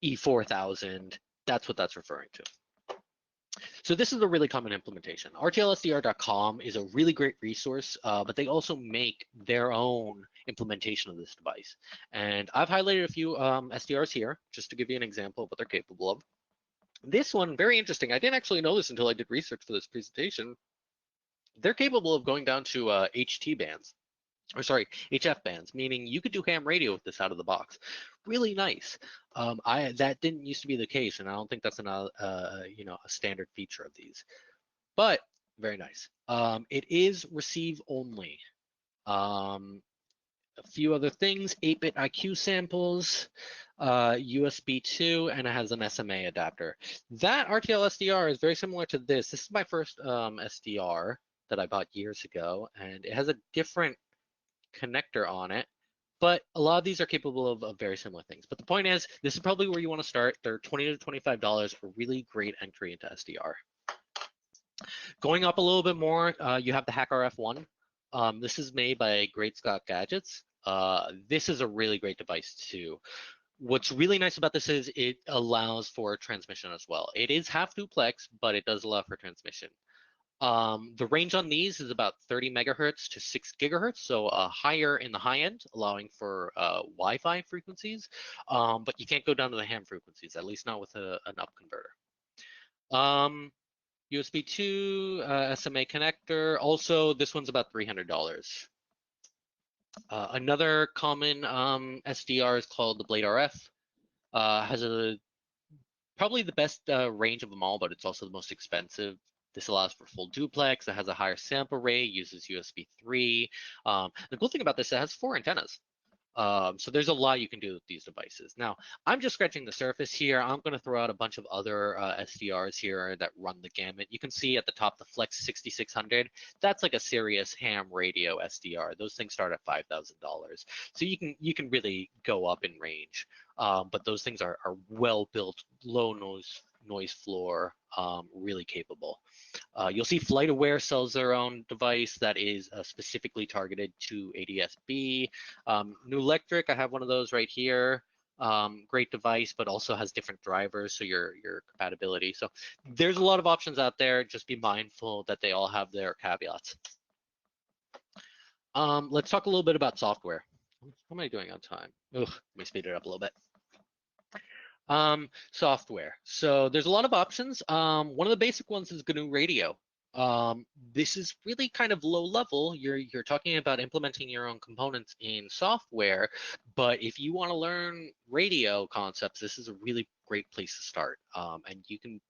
E4000. That's what that's referring to. So this is a really common implementation. RTLSDR.com is a really great resource, but they also make their own implementation of this device. And I've highlighted a few SDRs here, just to give you an example of what they're capable of. This one, very interesting. I didn't actually know this until I did research for this presentation. They're capable of going down to HT bands, or sorry, HF bands, meaning you could do ham radio with this out of the box. Really nice. That didn't used to be the case, and I don't think that's a standard feature of these, but very nice. It is receive only. A few other things, 8-bit IQ samples. USB 2, and it has an SMA adapter. That RTL SDR is very similar to this. This is my first SDR that I bought years ago, and it has a different connector on it, but a lot of these are capable of very similar things. But the point is, this is probably where you want to start. They're $20 to $25 for really great entry into SDR. Going up a little bit more, you have the HackRF1. This is made by Great Scott Gadgets. This is a really great device too. What's really nice about this is it allows for transmission as well. It is half duplex, but it does allow for transmission. The range on these is about 30 megahertz to 6 gigahertz, so higher in the high end, allowing for Wi-Fi frequencies, but you can't go down to the ham frequencies, at least not with an up converter. USB 2, SMA connector. Also, this one's about $300. Another common SDR is called the Blade RF. Has probably the best range of them all, but it's also the most expensive. This allows for full duplex. It has a higher sample rate, uses USB 3. The cool thing about this, it has 4 antennas. So there's a lot you can do with these devices. Now, I'm just scratching the surface here. I'm going to throw out a bunch of other SDRs here that run the gamut. You can see at the top the Flex 6600. That's like a serious ham radio SDR. Those things start at $5,000. So you can really go up in range. But those things are well built, low noise floor, really capable. You'll see FlightAware sells their own device that is specifically targeted to ADS-B. New Electric, I have one of those right here. Great device, but also has different drivers, so your compatibility. So there's a lot of options out there. Just be mindful that they all have their caveats. Let's talk a little bit about software. How am I doing on time? Ugh, let me speed it up a little bit. Software. So there's a lot of options. One of the basic ones is GNU Radio. This is really kind of low level. You're talking about implementing your own components in software, but if you want to learn radio concepts, this is a really great place to start. And you can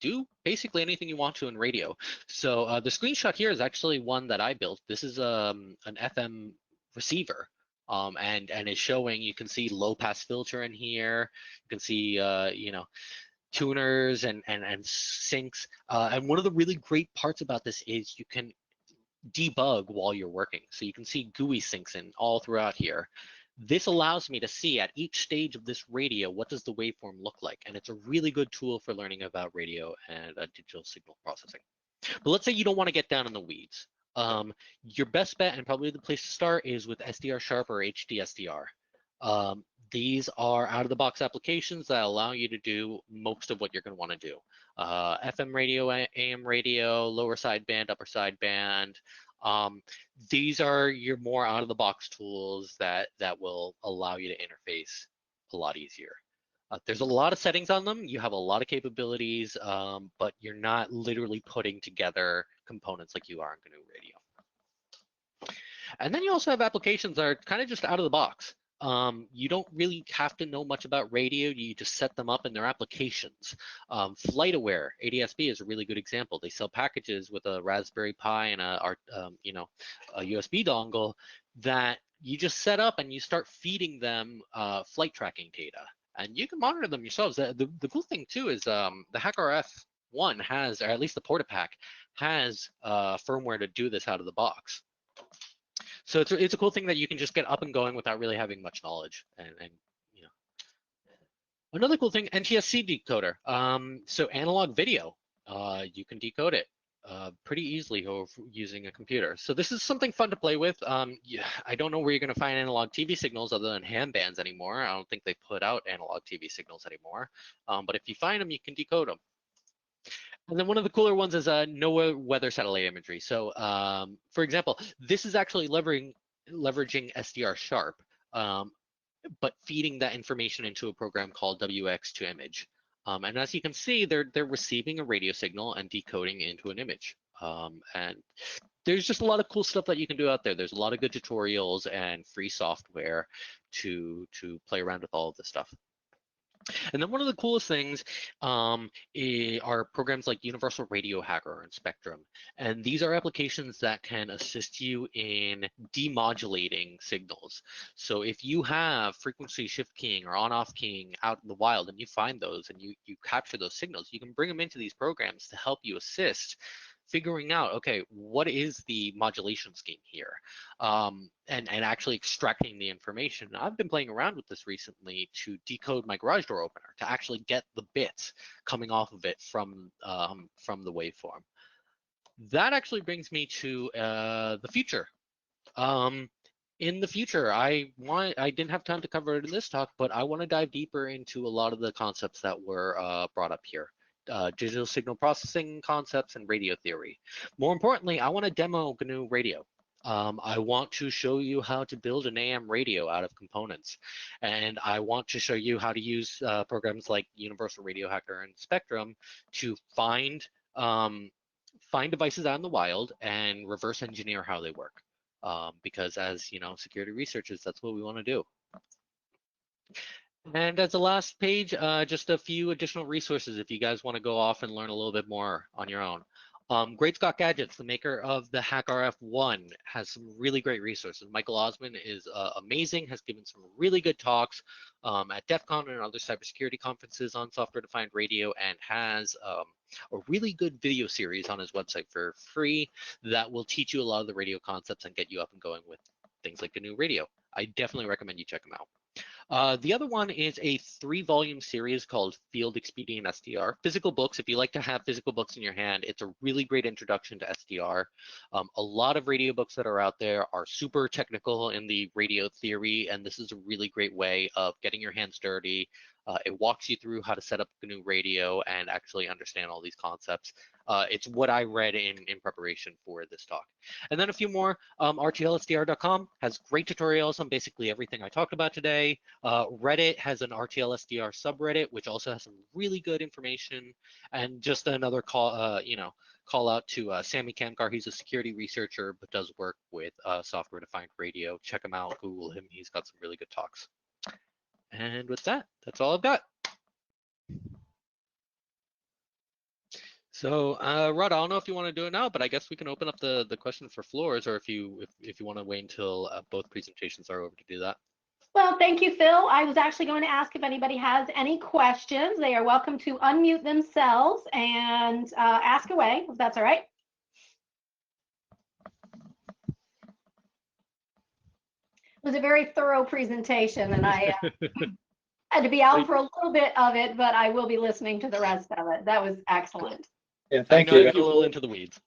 do basically anything you want to in radio. So the screenshot here is actually one that I built. This is an FM receiver. And it's showing, you can see low pass filter in here. You can see, you know, tuners and syncs. And one of the really great parts about this is you can debug while you're working. So you can see GUI syncs in all throughout here. This allows me to see at each stage of this radio, what does the waveform look like? And it's a really good tool for learning about radio and digital signal processing. But let's say you don't want to get down in the weeds. Your best bet and probably the place to start is with SDR Sharp or HDSDR. These are out-of-the-box applications that allow you to do most of what you're going to want to do. FM radio, AM radio, lower sideband, upper sideband. These are your more out-of-the-box tools that will allow you to interface a lot easier. There's a lot of settings on them. You have a lot of capabilities, but you're not literally putting together components like you are on GNU Radio. And then you also have applications that are kind of just out of the box. You don't really have to know much about radio. You just set them up in their applications. FlightAware, ADS-B is a really good example. They sell packages with a Raspberry Pi and a USB dongle that you just set up and you start feeding them flight tracking data. And you can monitor them yourselves. The cool thing too is the HackRF1 has, or at least the PortaPack, has firmware to do this out of the box. So it's a cool thing that you can just get up and going without really having much knowledge. And you know, another cool thing, NTSC decoder. So analog video, you can decode it pretty easily using a computer. So this is something fun to play with. Yeah, I don't know where you're going to find analog TV signals other than ham bands anymore. I don't think they put out analog TV signals anymore. But if you find them, you can decode them. And then one of the cooler ones is NOAA weather satellite imagery. So for example, this is actually leveraging SDR Sharp, but feeding that information into a program called WX2Image. And as you can see, they're receiving a radio signal and decoding into an image. And there's just a lot of cool stuff that you can do out there. There's a lot of good tutorials and free software to play around with all of this stuff. And then one of the coolest things are programs like Universal Radio Hacker and Spectrum. And these are applications that can assist you in demodulating signals. So if you have frequency shift keying or on-off keying out in the wild and you find those and you capture those signals, you can bring them into these programs to help you assist figuring out, okay, what is the modulation scheme here, and actually extracting the information. I've been playing around with this recently to decode my garage door opener to actually get the bits coming off of it from the waveform. That actually brings me to the future. In the future, I didn't have time to cover it in this talk, but I want to dive deeper into a lot of the concepts that were brought up here. Digital signal processing concepts and radio theory. More importantly, I want to demo GNU Radio. I want to show you how to build an AM radio out of components. And I want to show you how to use programs like Universal Radio Hacker and Spectrum to find devices out in the wild and reverse engineer how they work. Because as you know, security researchers, that's what we want to do. And as the last page, just a few additional resources if you guys want to go off and learn a little bit more on your own. Great Scott Gadgets, the maker of the HackRF1, has some really great resources. Michael Osman is amazing, has given some really good talks at DEF CON and other cybersecurity conferences on software-defined radio, and has a really good video series on his website for free that will teach you a lot of the radio concepts and get you up and going with things like GNU Radio. I definitely recommend you check him out. The other one is a 3-volume series called Field Expedient SDR. Physical books, if you like to have physical books in your hand, it's a really great introduction to SDR. A lot of radio books that are out there are super technical in the radio theory, and this is a really great way of getting your hands dirty. It walks you through how to set up GNU Radio and actually understand all these concepts. It's what I read in preparation for this talk. And then a few more. RTLSDR.com has great tutorials on basically everything I talked about today. Reddit has an RTLSDR subreddit, which also has some really good information. And just another call, call out to Sammy Kamkar. He's a security researcher, but does work with software-defined radio. Check him out, Google him. He's got some really good talks. And with that, that's all I've got. So, Rod, I don't know if you want to do it now, but I guess we can open up the question for floors, or if you want to wait until both presentations are over to do that. Well, thank you, Phil. I was actually going to ask if anybody has any questions. They are welcome to unmute themselves and ask away, if that's all right. It was a very thorough presentation, and I had to be out for a little bit of it, but I will be listening to the rest of it. That was excellent. Yeah, thank I know you. you get a little into the weeds.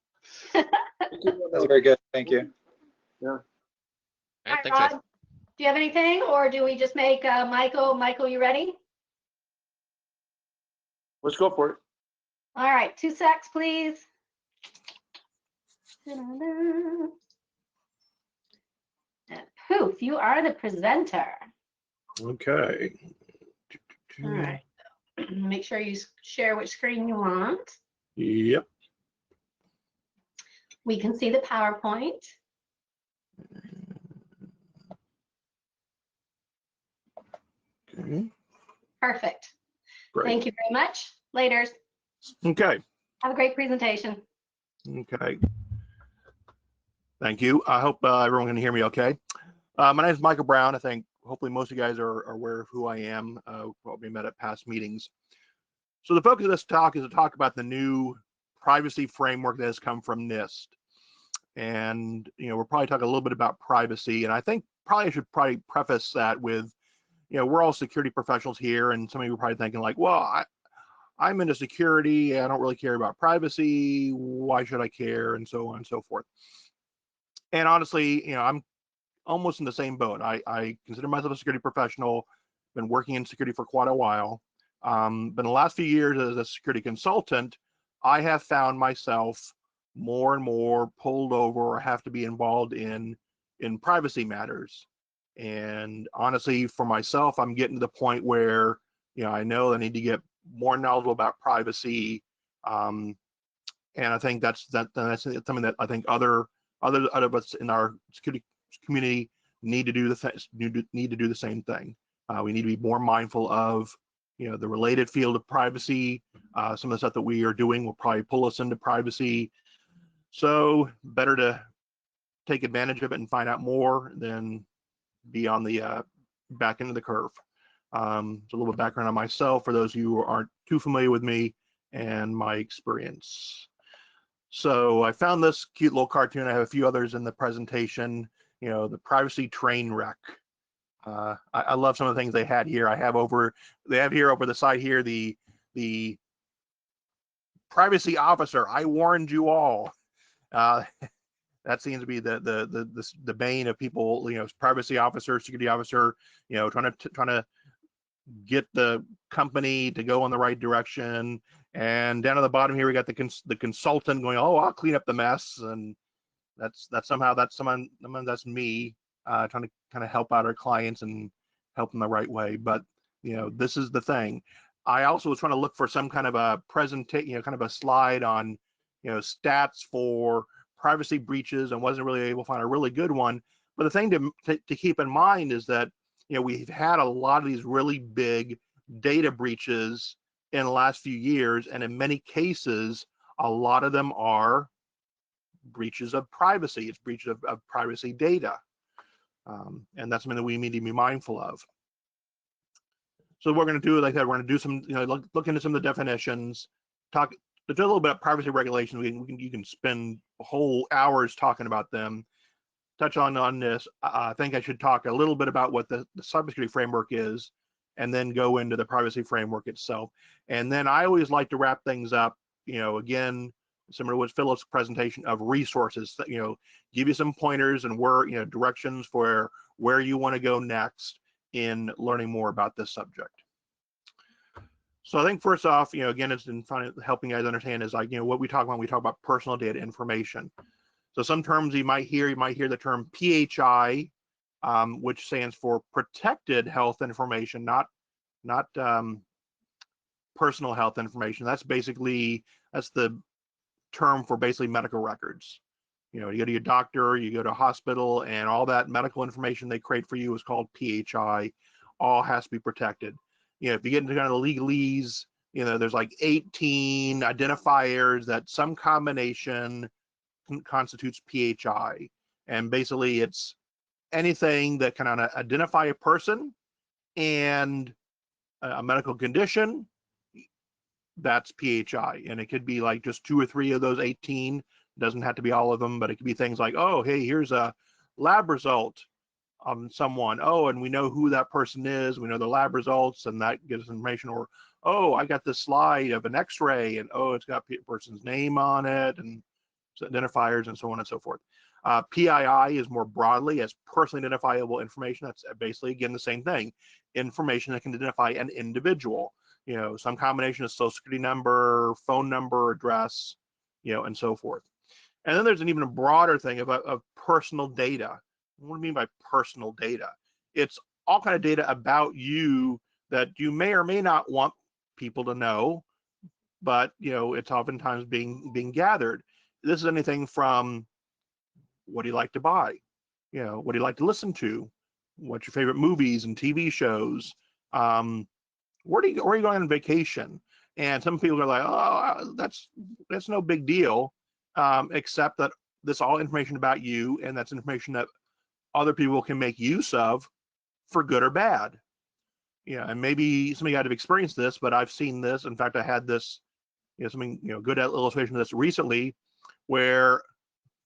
That's very good. Thank you. Yeah. All right, Hi, thanks, guys. Rod. Do you have anything, or do we just make Michael? Michael, you ready? Let's go for it. All right, 2 secs, please. And poof, you are the presenter. Okay. All right. Make sure you share which screen you want. Yep. We can see the PowerPoint. Okay. Perfect. Great. Thank you very much. Laters. Okay. Have a great presentation. Okay. Thank you. I hope everyone can hear me okay. My name is Michael Brown. I think hopefully most of you guys are aware of who I am. Probably met at past meetings. So the focus of this talk is to talk about the new privacy framework that has come from NIST. And, we'll probably talk a little bit about privacy. And I think I should preface that with, we're all security professionals here. And some of you are probably thinking like, well, I'm into security. I don't really care about privacy. Why should I care? And so on and so forth. And honestly, I'm almost in the same boat. I consider myself a security professional, been working in security for quite a while. But in the last few years as a security consultant, I have found myself more and more pulled over or have to be involved in privacy matters. And honestly, for myself, I'm getting to the point where, I know I need to get more knowledgeable about privacy. And I think that's something that I think other of us in our security community need to do the same thing. We need to be more mindful of the related field of privacy. Some of the stuff that we are doing will probably pull us into privacy. So better to take advantage of it and find out more than be on the back end of the curve. So a little bit of background on myself for those of you who aren't too familiar with me and my experience. So I found this cute little cartoon. I have a few others in the presentation, the privacy train wreck. I love some of the things they had here. They have here over the side here, the privacy officer, I warned you all. That seems to be the bane of people, privacy officer, security officer, trying to get the company to go in the right direction. And down at the bottom here, we got the consultant going, oh, I'll clean up the mess. And that's someone that's me trying to kind of help out our clients and help them the right way. But this is the thing. I also was trying to look for some kind of a presentation, kind of a slide on stats for privacy breaches, and wasn't really able to find a really good one. But the thing to keep in mind is that we've had a lot of these really big data breaches in the last few years, and in many cases, a lot of them are breaches of privacy. It's breaches of privacy data, and that's something that we need to be mindful of. So what we're going to do, like I said, we're going to do some, look into some of the definitions, talk a little bit about privacy regulations. You can spend whole hours talking about them. Touch on this. I think I should talk a little bit about what the cybersecurity framework is, and then go into the privacy framework itself. And then I always like to wrap things up, again, similar to Philip's presentation of resources, give you some pointers and directions for where you want to go next in learning more about this subject. So I think first off, again, it's in helping you guys understand is like, what we talk about when we talk about personal data information. So some terms you might hear the term PHI, which stands for protected health information, not personal health information. That's the term for basically medical records. You go to your doctor, you go to a hospital, and all that medical information they create for you is called PHI. All has to be protected. If you get into kind of the legalese, there's like 18 identifiers that some combination constitutes PHI. And basically it's anything that can identify a person and a medical condition, that's PHI. And it could be like just 2 or 3 of those 18. It doesn't have to be all of them, but it could be things like, oh, hey, here's a lab result on someone. Oh, and we know who that person is. We know the lab results, and that gives us information. Or, oh, I got this slide of an X-ray, and oh, it's got a person's name on it, and identifiers, and so on and so forth. PII is more broadly as personally identifiable information. That's basically, again, the same thing. Information that can identify an individual. Some combination of social security number, phone number, address, and so forth. And then there's an even broader thing of personal data. What do I mean by personal data? It's all kind of data about you that you may or may not want people to know, but it's oftentimes being gathered. This is anything from what do you like to buy, what do you like to listen to, what's your favorite movies and TV shows, where are you going on vacation? And some people are like, oh, that's no big deal, except that this all information about you, and that's information that other people can make use of for good or bad. And maybe some of you guys have experienced this, but I've seen this. In fact, I had this, good illustration of this recently, where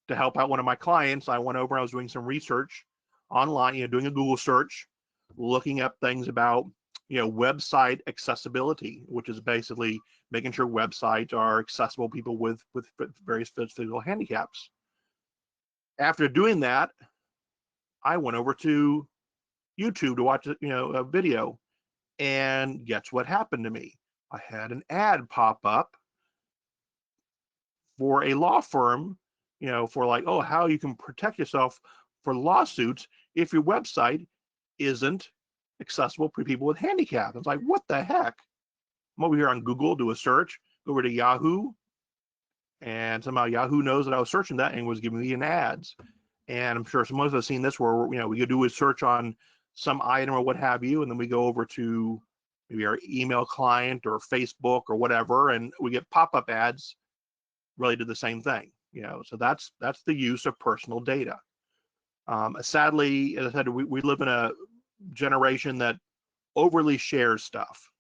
to help out one of my clients, I went over, I was doing some research online, doing a Google search, looking up things about, website accessibility, which is basically making sure websites are accessible to people with various physical handicaps. After doing that, I went over to YouTube to watch a video, and guess what happened to me? I had an ad pop up for a law firm, for like, oh, how you can protect yourself for lawsuits if your website isn't accessible for people with handicaps. It's like, what the heck? I'm over here on Google, do a search, go over to Yahoo, and somehow Yahoo knows that I was searching that and was giving me an ads. And I'm sure some of us have seen this where we could do a search on some item or what have you, and then we go over to maybe our email client or Facebook or whatever, and we get pop-up ads related to the same thing. So that's the use of personal data. Sadly, as I said, we live in a generation that overly shares stuff.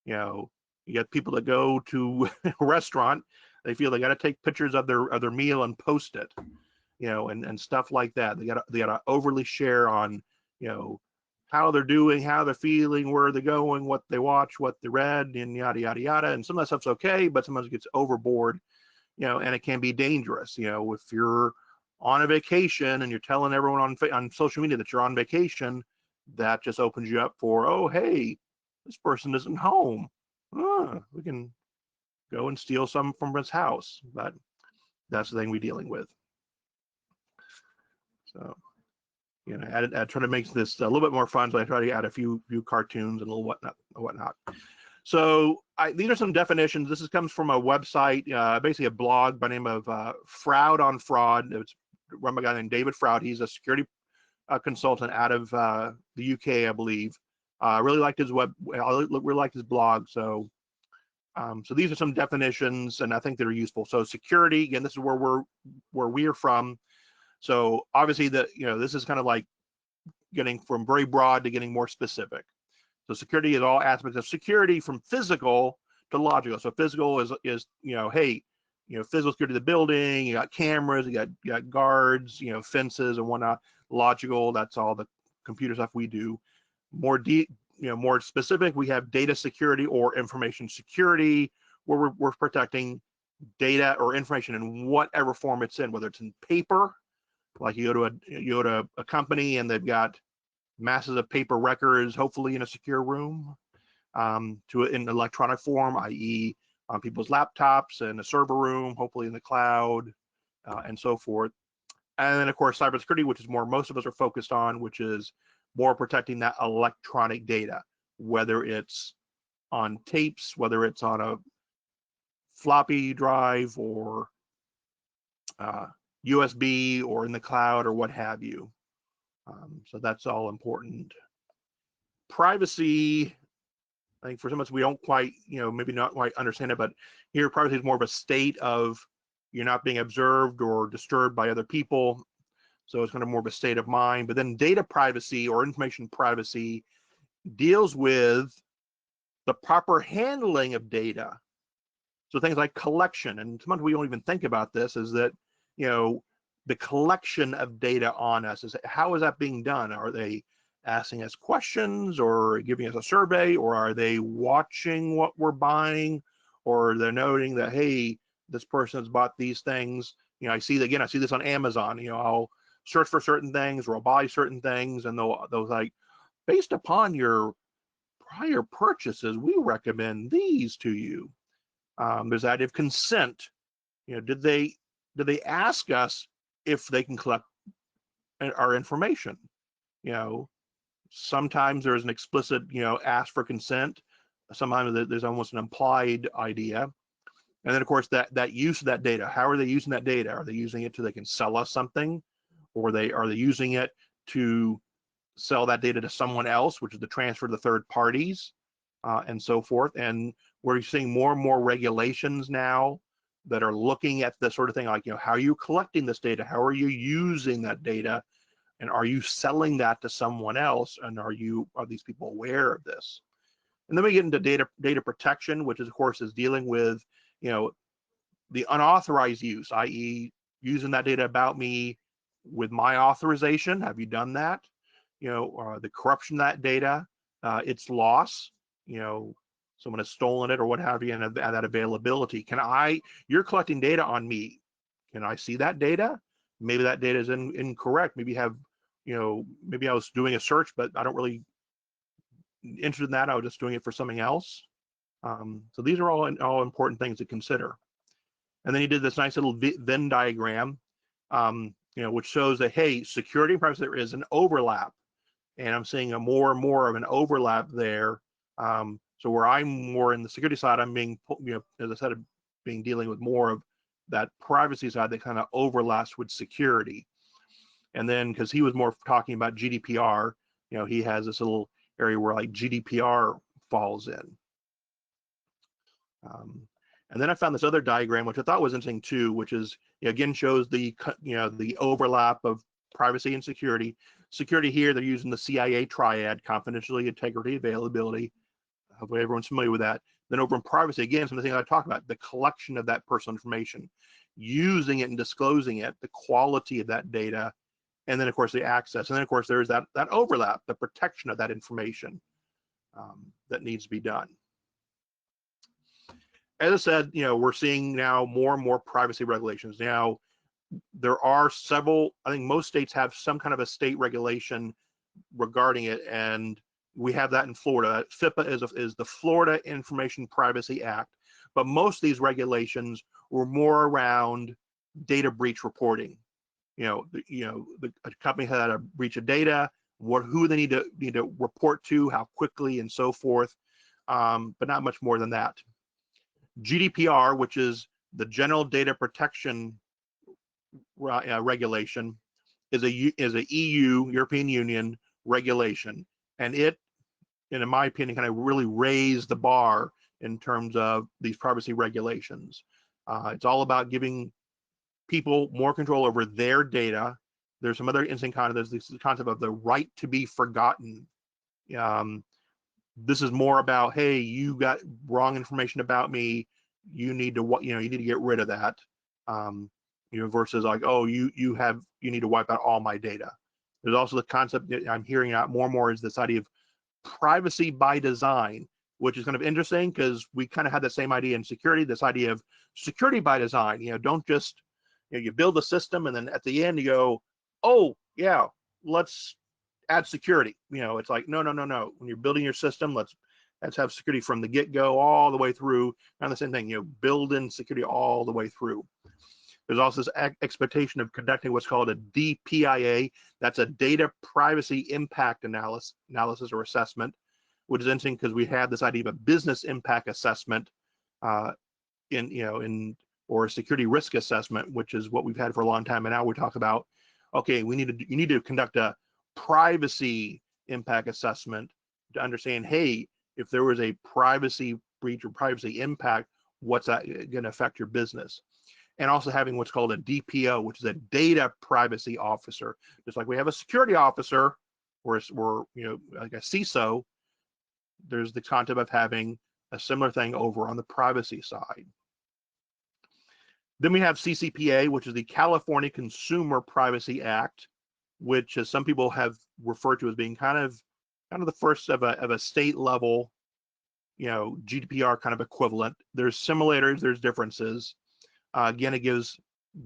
You get people that go to a restaurant, they feel they got to take pictures of their meal and post it, and stuff like that. They got to overly share on, how they're doing, how they're feeling, where they're going, what they watch, what they read, and yada yada yada. And some of that stuff's okay, but sometimes it gets overboard, and it can be dangerous. If you're on a vacation and you're telling everyone on social media that you're on vacation, that just opens you up for, oh, hey, this person isn't home. We can go and steal some from his house. But that's the thing we're dealing with. So, I try to make this a little bit more fun. So I try to add a few cartoons and a little whatnot. So these are some definitions. This comes from a website, basically a blog by the name of Fraud on Fraud. It's run by a guy named David Fraud. He's a security consultant out of the UK, I believe. I really liked his really liked his blog. So these are some definitions, and I think they're useful. So security, again, this is where we are from. So obviously this is kind of like getting from very broad to getting more specific. So security is all aspects of security, from physical to logical. So physical is hey, physical security of the building, you got cameras, you got guards, fences and whatnot. Logical, that's all the computer stuff we do. More more specific, we have data security or information security, where we're protecting data or information in whatever form it's in, whether it's in paper, like you go to a company and they've got masses of paper records, hopefully in a secure room, in electronic form, i.e. on people's laptops, in a server room, hopefully in the cloud, and so forth. And then of course cybersecurity, which is more most of us are focused on, which is more protecting that electronic data, whether it's on tapes, whether it's on a floppy drive or USB or in the cloud or what have you. So that's all important. Privacy, I think for some of us, we don't quite, maybe not quite understand it, but here privacy is more of a state of you're not being observed or disturbed by other people. So it's kind of more of a state of mind. But then data privacy or information privacy deals with the proper handling of data. So things like collection, and sometimes we don't even think about this, is that, the collection of data on us, how is that being done? Are they asking us questions or giving us a survey, or are they watching what we're buying, or they're noting that, hey, this person has bought these things. I see this on Amazon. I'll search for certain things or I'll buy certain things, and those like, based upon your prior purchases, we recommend these to you. There's active consent. Did they ask us if they can collect our information? Sometimes there's an explicit, ask for consent. Sometimes there's almost an implied idea. And then of course that use of that data. How are they using that data? Are they using it so they can sell us something, or are they using it to sell that data to someone else, which is the transfer to third parties, and so forth. And we're seeing more and more regulations now that are looking at the sort of thing like, how are you collecting this data? How are you using that data? And are you selling that to someone else? And are these people aware of this? And then we get into data protection, which is, of course, is dealing with, the unauthorized use, i.e. using that data about me with my authorization. Have you done that? The corruption of that data, its loss, someone has stolen it or what have you, and that availability. You're collecting data on me. Can I see that data? Maybe that data is incorrect. Maybe maybe I was doing a search, but I don't really interested in that. I was just doing it for something else. So these are all important things to consider. And then he did this nice little Venn diagram, which shows that, hey, security and privacy, there is an overlap. And I'm seeing more and more of an overlap there. So where I'm more in the security side, I'm being, as I said, dealing with more of that privacy side that kind of overlaps with security. And then, because he was more talking about GDPR, he has this little area where like GDPR falls in. And then I found this other diagram, which I thought was interesting too, which is, again, shows the, the overlap of privacy and security. Security here, they're using the CIA triad: confidentiality, integrity, availability. Hopefully everyone's familiar with that. Then over in privacy, again, some of the things I talk about: the collection of that personal information, using it and disclosing it, the quality of that data, and then of course the access. And then of course there's that overlap, the protection of that information that needs to be done. As I said, we're seeing now more and more privacy regulations. Now, there are several, I think most states have some kind of a state regulation regarding it, and we have that in Florida. FIPA is the Florida Information Privacy Act, but most of these regulations were more around data breach reporting. A company had a breach of data, who they need to report to, how quickly, and so forth, but not much more than that. GDPR, which is the General Data Protection Regulation, is a EU, European Union regulation, and it, in my opinion, kind of really raised the bar in terms of these privacy regulations. It's all about giving people more control over their data. There's some other interesting concepts. There's this concept of the right to be forgotten. This is more about, hey, you got wrong information about me, you need to you need to get rid of that, versus like, oh, you need to wipe out all my data. There's also the concept that I'm hearing out more and more is this idea of privacy by design, which is kind of interesting because we kind of had the same idea in security, this idea of security by design. Don't just, you build a system and then at the end you go, oh yeah, let's add security. It's like, no. When you're building your system, let's have security from the get-go all the way through. And the same thing, build in security all the way through. There's also this expectation of conducting what's called a DPIA. That's a data privacy impact analysis or assessment, which is interesting because we have this idea of a business impact assessment or a security risk assessment, which is what we've had for a long time. And now we talk about, okay, you need to conduct a privacy impact assessment to understand, hey, if there was a privacy breach or privacy impact, what's that going to affect your business? And also having what's called a DPO, which is a data privacy officer. Just like we have a security officer or like a CISO, there's the concept of having a similar thing over on the privacy side. Then we have CCPA, which is the California Consumer Privacy Act, which some people have referred to as being kind of the first of a state level, GDPR kind of equivalent. There's simulators, there's differences. Again, it gives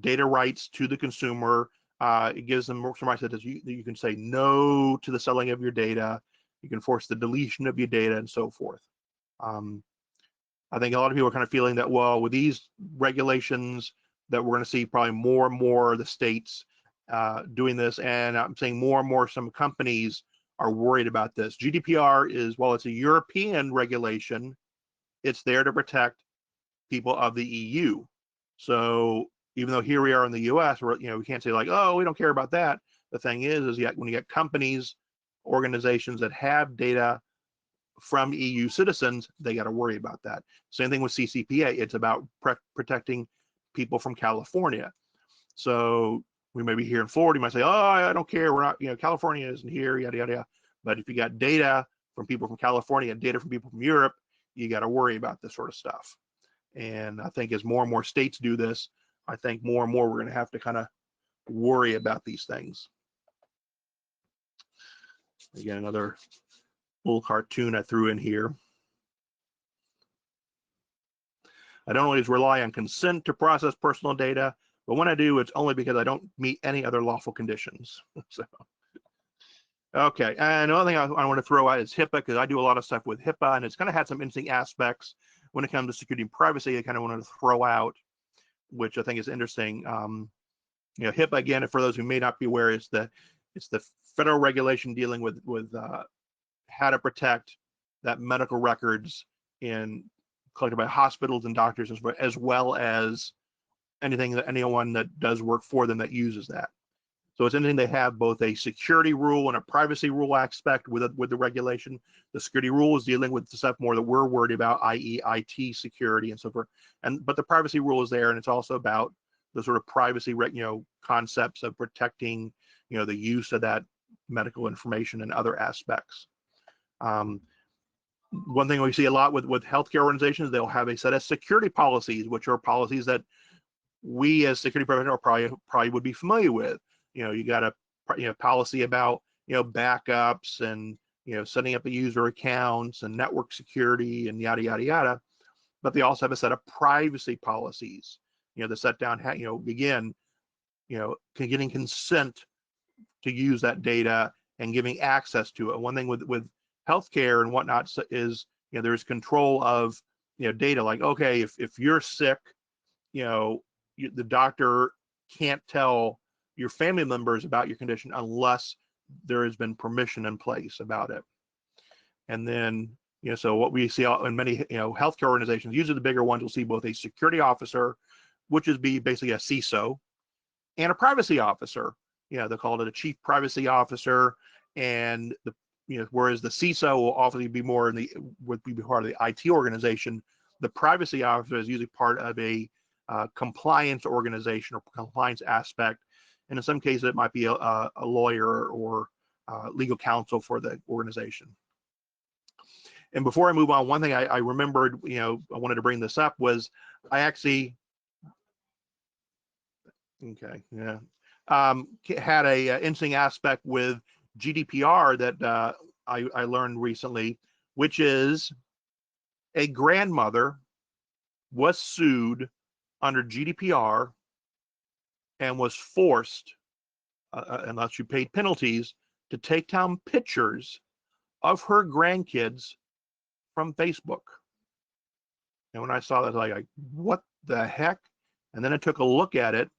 data rights to the consumer. It gives them some rights that you can say no to the selling of your data. You can force the deletion of your data and so forth. I think a lot of people are kind of feeling that, well, with these regulations that we're going to see probably more and more of the states doing this, and I'm saying more and more some companies are worried about this. GDPR is, while it's a European regulation, it's there to protect people of the EU. So even though here we are in the US, we can't say like, oh, we don't care about that. The thing is when you get companies, organizations that have data from EU citizens, they got to worry about that. Same thing with CCPA. It's about protecting people from California. So we may be here in Florida, you might say, oh, I don't care, we're not, California isn't here, yada, yada, yada. But if you got data from people from California and data from people from Europe, you got to worry about this sort of stuff. And I think as more and more states do this, I think more and more we're going to have to kind of worry about these things. Again, another little cartoon I threw in here. I don't always rely on consent to process personal data, but when I do, it's only because I don't meet any other lawful conditions. So, okay, and another thing I want to throw out is HIPAA, because I do a lot of stuff with HIPAA, and it's kind of had some interesting aspects when it comes to security and privacy. I kind of wanted to throw out, which I think is interesting. HIPAA, again, for those who may not be aware, it's the federal regulation dealing with how to protect that medical records collected by hospitals and doctors, as well as anyone that does work for them that uses that. So it's interesting they have both a security rule and a privacy rule aspect with the regulation. The security rule is dealing with the stuff more that we're worried about, i.e. IT security and so forth. But the privacy rule is there, and it's also about the sort of privacy, concepts of protecting, the use of that medical information and other aspects. One thing we see a lot with healthcare organizations, they'll have a set of security policies, which are policies that we as security professionals probably would be familiar with. You got a policy about backups and setting up the user accounts and network security and yada yada yada. But they also have a set of privacy policies. The set down, again, getting consent to use that data and giving access to it. One thing with healthcare and whatnot is there's control of data. Like, okay, if you're sick, the doctor can't tell your family members about your condition unless there has been permission in place about it. And then so what we see in many healthcare organizations, usually the bigger ones, will see both a security officer, which is basically a CISO, and a privacy officer. They call it a chief privacy officer, and whereas the CISO will often be more would be part of the IT organization, the privacy officer is usually part of a compliance organization or compliance aspect, and in some cases it might be a lawyer or legal counsel for the organization. And before I move on, one thing I remembered, I wanted to bring this up was I actually, had a interesting aspect with GDPR that I learned recently, which is a grandmother was sued under GDPR and was forced, unless she paid penalties, to take down pictures of her grandkids from Facebook. And when I saw that, I was like, what the heck? And then I took a look at it,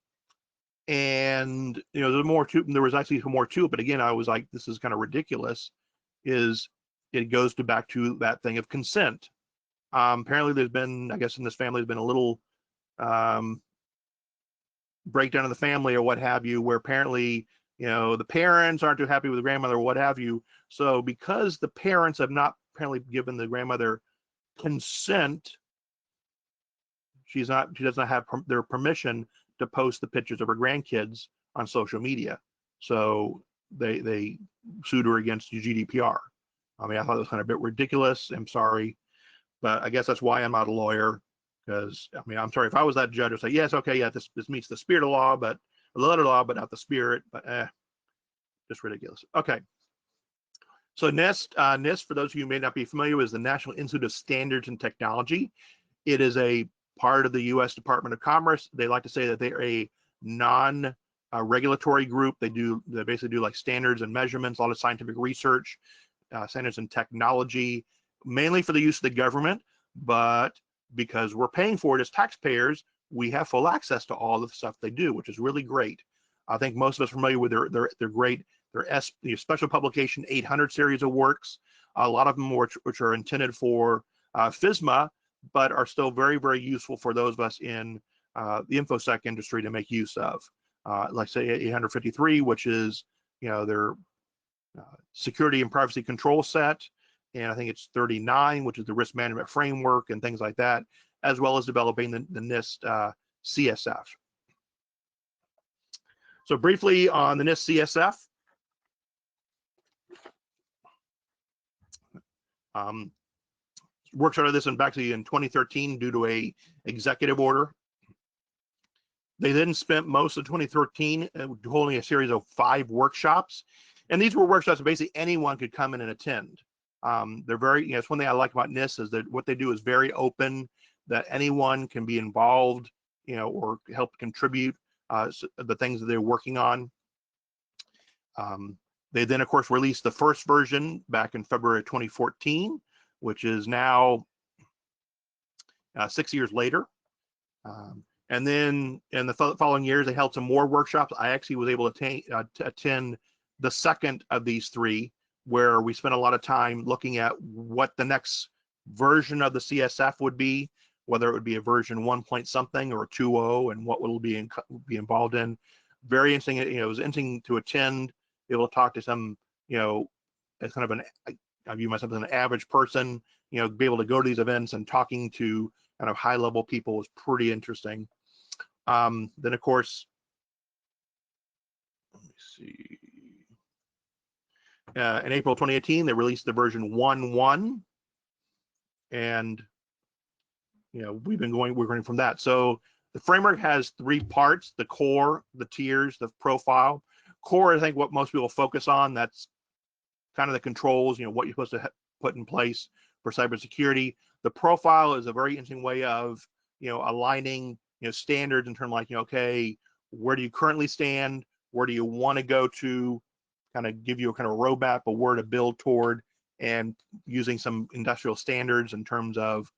and there's more to, there was actually more to it, but again, I was like, this is kind of ridiculous. It goes back to that thing of consent. Apparently there's been, I guess in this family, there's been a little breakdown of the family or what have you, where apparently the parents aren't too happy with the grandmother or what have you. So because the parents have not apparently given the grandmother consent, she does not have their permission to post the pictures of her grandkids on social media. So they sued her against GDPR. I mean, I thought it was kind of a bit ridiculous. I'm sorry, but I guess that's why I'm not a lawyer. Because I mean, I'm sorry, if I was that judge, I'd say yes, okay, yeah, this meets the spirit of law, but the letter of law, but not the spirit. But just ridiculous. Okay. So NIST, NIST, for those of you who may not be familiar with, is the National Institute of Standards and Technology. It is a part of the U.S. Department of Commerce. They like to say that they're a non-regulatory group. They basically do like standards and measurements, a lot of scientific research, standards and technology, mainly for the use of the government, but because we're paying for it as taxpayers, we have full access to all the stuff they do, which is really great. I think most of us are familiar with their great, their special publication 800 series of works, a lot of them which are intended for FISMA, but are still very, very useful for those of us in the InfoSec industry to make use of. Like say 853, which is their security and privacy control set, and I think it's 39, which is the risk management framework and things like that, as well as developing the NIST CSF. So briefly on the NIST CSF, work started this actually in 2013 due to a executive order. They then spent most of 2013 holding a series of 5 workshops, and these were workshops that basically anyone could come in and attend. They're very, it's one thing I like about NIST is that what they do is very open, that anyone can be involved, or help contribute the things that they're working on. They then, of course, released the first version back in February 2014, which is now 6 years later. And then in the following years, they held some more workshops. I actually was able to attend the second of these 3, where we spent a lot of time looking at what the next version of the CSF would be, whether it would be a version 1 point something or a 2.0, and what will be involved in. very interesting. It was interesting to attend, be able to talk to some, as kind of I view myself as an average person, be able to go to these events and talking to kind of high level people was pretty interesting. Then of course, let me see. In April 2018, they released the version 1.1, and we're going from that. So the framework has 3 parts: the core, the tiers, the profile. Core, I think, what most people focus on. That's kind of the controls, what you're supposed to put in place for cybersecurity. The profile is a very interesting way of aligning standards in terms of like, okay, where do you currently stand? Where do you want to go to? Kind of give you a kind of roadmap of where to build toward, and using some industrial standards in terms of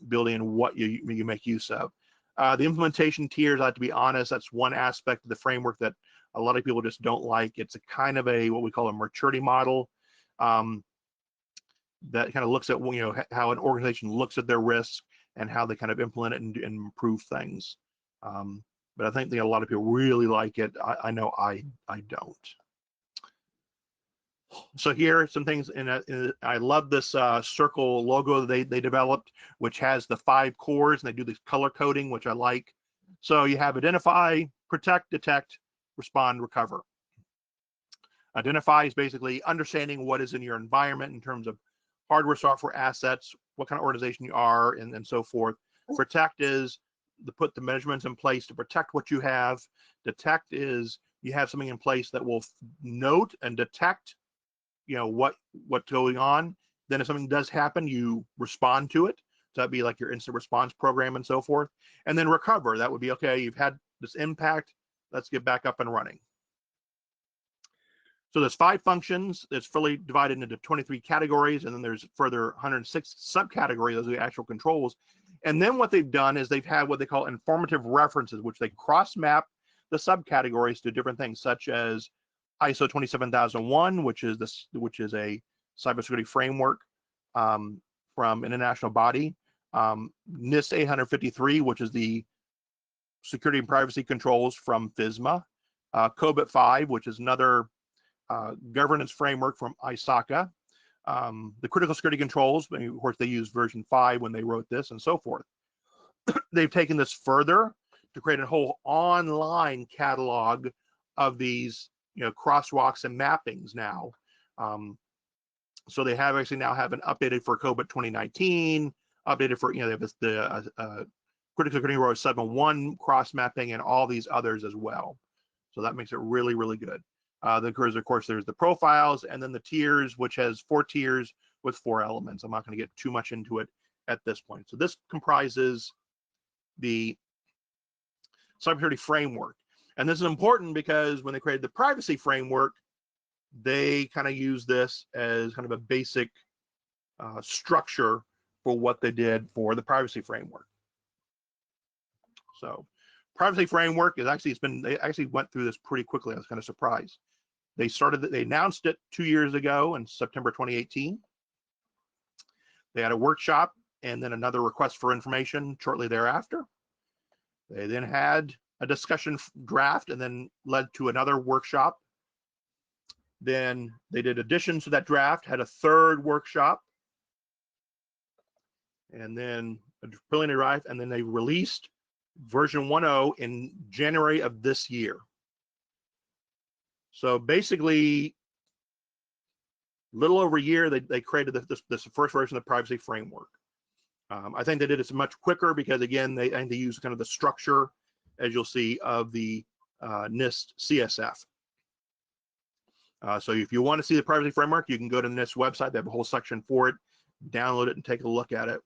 building what you make use of. The implementation tiers, I have to be honest, that's one aspect of the framework that a lot of people just don't like. It's a kind of what we call a maturity model, that kind of looks at how an organization looks at their risks and how they kind of implement it and improve things. But I think a lot of people really like it. I know I don't. So here are some things, and I love this circle logo they developed, which has the 5 cores, and they do this color coding, which I like. So you have identify, protect, detect, respond, recover. Identify is basically understanding what is in your environment in terms of hardware, software, assets, what kind of organization you are, and so forth. Protect is to put the measurements in place to protect what you have. Detect is you have something in place that will note and detect what's going on. Then if something does happen, you respond to it. So that'd be like your instant response program and so forth. And then recover, that would be, okay, you've had this impact, let's get back up and running. So there's 5 functions. It's fully divided into 23 categories, and then there's further 106 subcategories. Those are the actual controls. And then what they've done is they've had what they call informative references, which they cross-map the subcategories to different things, such as ISO 27001, which is a cybersecurity framework from an international body. NIST 853, which is the security and privacy controls from FISMA. COBIT 5, which is another governance framework from ISACA. The critical security controls, of course, they used version 5 when they wrote this, and so forth. They've taken this further to create a whole online catalog of these crosswalks and mappings now. So they have actually now have an updated for COBIT 2019, updated for, they have the critical security row 7.1 cross mapping, and all these others as well. So that makes it really, really good. Then of course, there's the profiles, and then the tiers, which has 4 tiers with 4 elements. I'm not going to get too much into it at this point. So this comprises the cybersecurity framework. And this is important because when they created the privacy framework, they kind of use this as kind of a basic structure for what they did for the privacy framework. So privacy framework is actually, they actually went through this pretty quickly. I was kind of surprised. They announced it 2 years ago in September 2018. They had a workshop and then another request for information shortly thereafter. They then had a discussion draft and then led to another workshop. Then they did additions to that draft, had a 3rd workshop, and then a preliminary draft, and then they released version 1.0 in January of this year. So basically, a little over a year, they created this first version of the privacy framework. I think they did it much quicker because, again, they use kind of the structure, as you'll see, of the NIST CSF. So if you want to see the privacy framework, you can go to the NIST website. They have a whole section for it. Download it and take a look at it.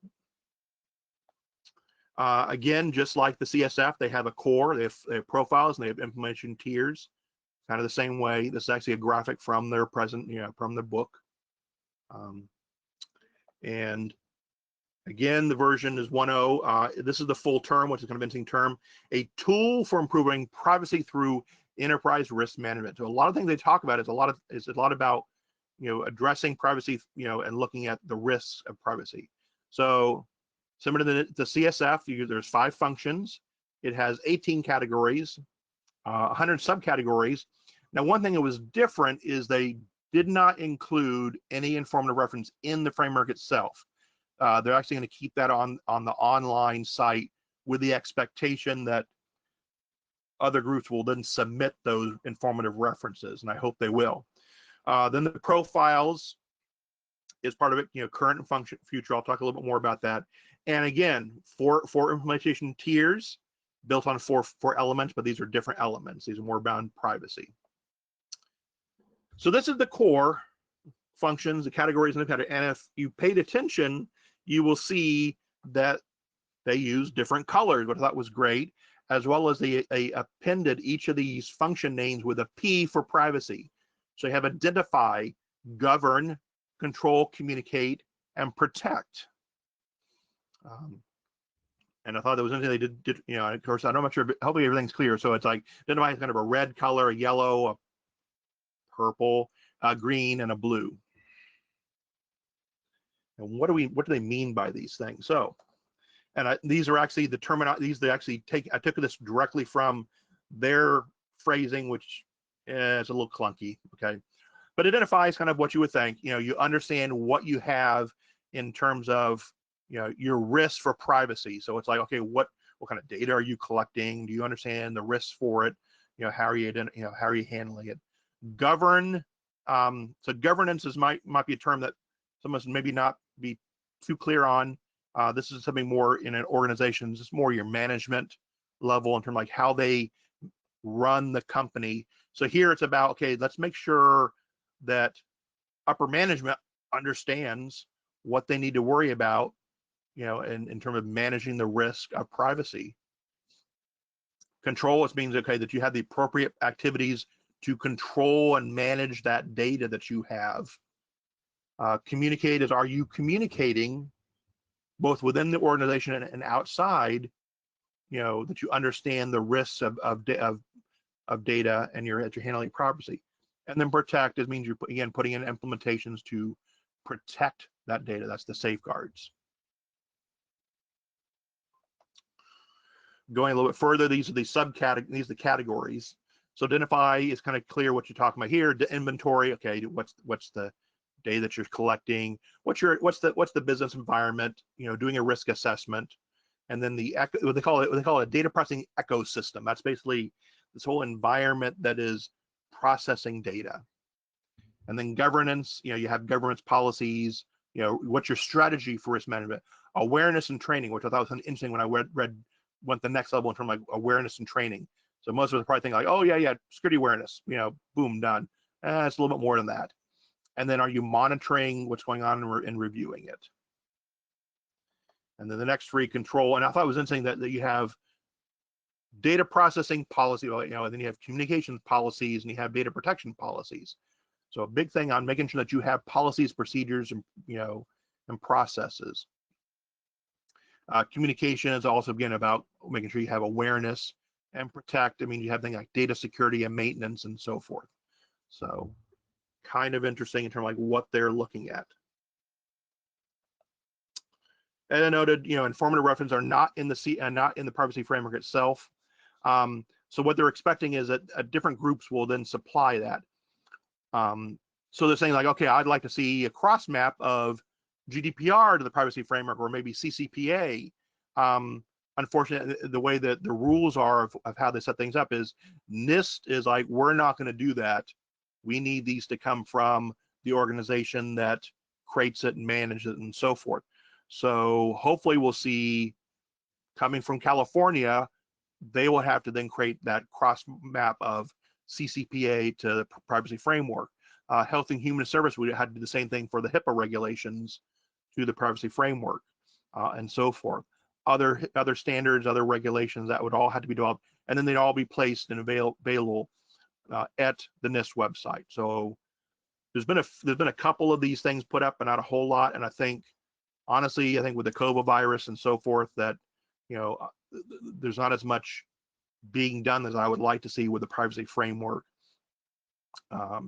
Again, just like the CSF, they have a core, they have profiles, and they have implementation tiers. Kind of the same way. This is actually a graphic from their from their book. And again, the version is 1.0. This is the full term, which is kind of an interesting term. A tool for improving privacy through enterprise risk management. So a lot of things they talk about is a lot about addressing privacy, and looking at the risks of privacy. So similar to the CSF, there's 5 functions. It has 18 categories. 100 subcategories. Now, one thing that was different is they did not include any informative reference in the framework itself. They're actually going to keep that on the online site with the expectation that other groups will then submit those informative references, and I hope they will. Then the profiles is part of it, current and function, future. I'll talk a little bit more about that. And again, four implementation tiers built on four elements, but these are different elements. These are more bound privacy. So this is the core functions, the categories, and the category. And if you paid attention, you will see that they use different colors, which I thought was great, as well as they appended each of these function names with a P for privacy. So you have identify, govern, control, communicate, and protect. And I thought that was interesting. They did, of course, I'm not sure, but hopefully everything's clear. So it's like identify is kind of a red color, a yellow, a purple, a green, and a blue. And what do they mean by these things? So, and these are actually the terminology. I took this directly from their phrasing, which is a little clunky. Okay, but identify is kind of what you would think. You understand what you have in terms of your risk for privacy. So it's like, okay, what kind of data are you collecting? Do you understand the risks for it? How are you handling it? Govern. So governance might be a term that some of us maybe not be too clear on. This is something more in an organization. It's more your management level in terms of like how they run the company. So here it's about, okay, let's make sure that upper management understands what they need to worry about, in terms of managing the risk of privacy. Control, it means, okay, that you have the appropriate activities to control and manage that data that you have. Communicate is, are you communicating both within the organization and outside, that you understand the risks of data and that you're handling privacy. And then protect, it means you're putting in implementations to protect that data. That's the safeguards. Going a little bit further, these are the categories. So identify is kind of clear what you're talking about here. The inventory, okay, what's the data that you're collecting? What's the business environment? Doing a risk assessment, and then what they call it a data processing ecosystem. That's basically this whole environment that is processing data. And then governance, you have governance policies. What's your strategy for risk management? Awareness and training, which I thought was interesting when I went the next level in terms of like awareness and training. So most of us probably think like, oh yeah, security awareness, boom, done. It's a little bit more than that. And then are you monitoring what's going on and reviewing it? And then the next three, control. And I thought it was interesting that you have data processing policy, and then you have communications policies, and you have data protection policies. So a big thing on making sure that you have policies, procedures, and and processes. Communication is also, again, about making sure you have awareness and protect. I mean, you have things like data security and maintenance and so forth. So kind of interesting in terms of like what they're looking at. And I noted, informative references are not in the privacy framework itself. So what they're expecting is that different groups will then supply that. So they're saying like, okay, I'd like to see a cross map of GDPR to the privacy framework, or maybe CCPA. Unfortunately, the way that the rules are of how they set things up is NIST is like, we're not going to do that. We need these to come from the organization that creates it and manages it and so forth. So hopefully we'll see, coming from California, they will have to then create that cross map of CCPA to the privacy framework. Health and Human Service, we had to do the same thing for the HIPAA regulations to the privacy framework, and so forth. Other standards, other regulations that would all have to be developed, and then they'd all be placed and available at the NIST website. So there's been a couple of these things put up, but not a whole lot. And I think, honestly, with the COVID virus and so forth, that there's not as much being done as I would like to see with the privacy framework,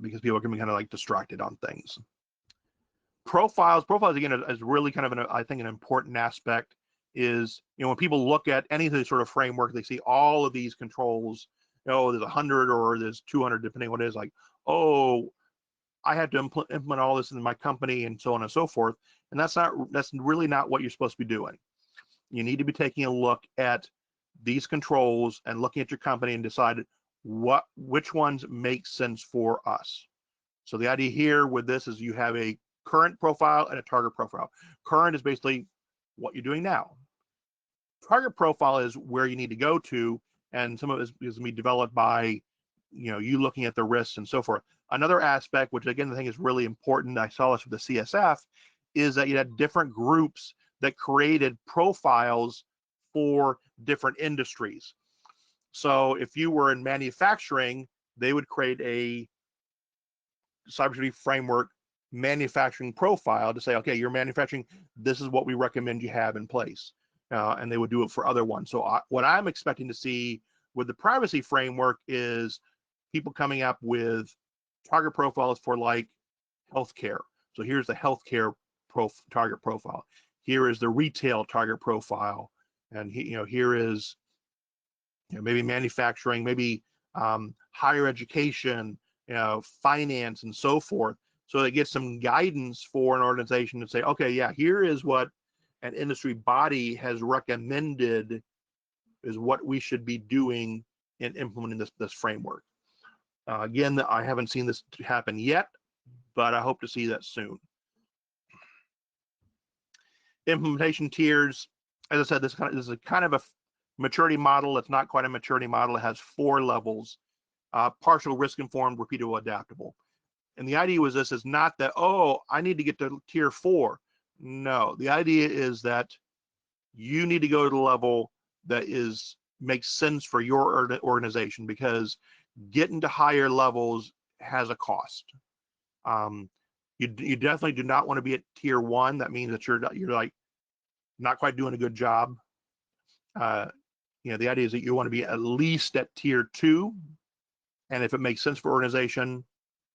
because people can be kind of like distracted on things. Profiles again is really kind of I think an important aspect. Is when people look at any of this sort of framework, they see all of these controls there's 100 or there's 200, depending on what it is. Like, oh, I had to implement all this in my company and so on and so forth. And that's really not what you're supposed to be doing. You need to be taking a look at these controls and looking at your company and decide which ones make sense for us. So the idea here with this is you have a current profile and a target profile. Current is basically what you're doing now. Target profile is where you need to go to, and some of it is going to be developed by you looking at the risks and so forth. Another aspect, which again I think is really important, I saw this with the CSF, is that you had different groups that created profiles for different industries. So if you were in manufacturing, they would create a cybersecurity framework manufacturing profile to say, okay, you're manufacturing, this is what we recommend you have in place. And they would do it for other ones. So what I'm expecting to see with the privacy framework is people coming up with target profiles for like healthcare. So here's the healthcare target profile. Here is the retail target profile. And here is maybe manufacturing, maybe higher education, finance and so forth. So they get some guidance for an organization to say, okay, yeah, here is what an industry body has recommended is what we should be doing in implementing this framework. Again, I haven't seen this happen yet, but I hope to see that soon. Implementation tiers, as I said, this is a kind of a maturity model. It's not quite a maturity model. It has 4 levels: partial, risk informed, repeatable, adaptable. And the idea was this is not that, oh, I need to get to tier 4. No, the idea is that you need to go to the level that makes sense for your organization, because getting to higher levels has a cost. You definitely do not want to be at tier 1. That means that you're like not quite doing a good job. The idea is that you want to be at least at tier 2, and if it makes sense for organization,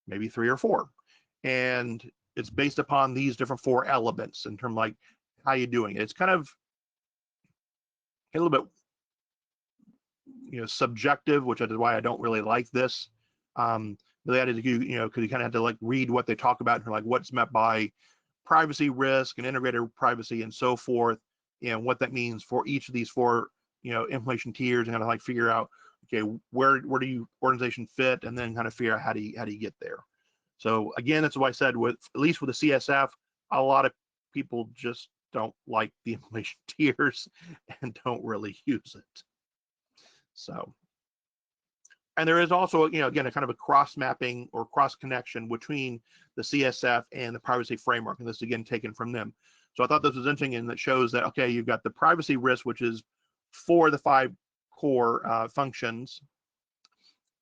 maybe 3 or 4. And it's based upon these different 4 elements in terms of like how you're doing it. It's kind of a little bit subjective, which is why I don't really like this. The idea is because you kind of have to like read what they talk about and like what's meant by privacy risk and integrated privacy and so forth, and what that means for each of these 4 information tiers, and kind of like figure out, okay, where do you organization fit, and then kind of figure out how do you get there. So again, that's why I said at least with the CSF, a lot of people just don't like the information tiers and don't really use it. So, and there is also, again, a kind of a cross mapping or cross connection between the CSF and the privacy framework. And this is again taken from them. So I thought this was interesting, and that shows that, okay, you've got the privacy risk, which is 4 of the 5 core functions.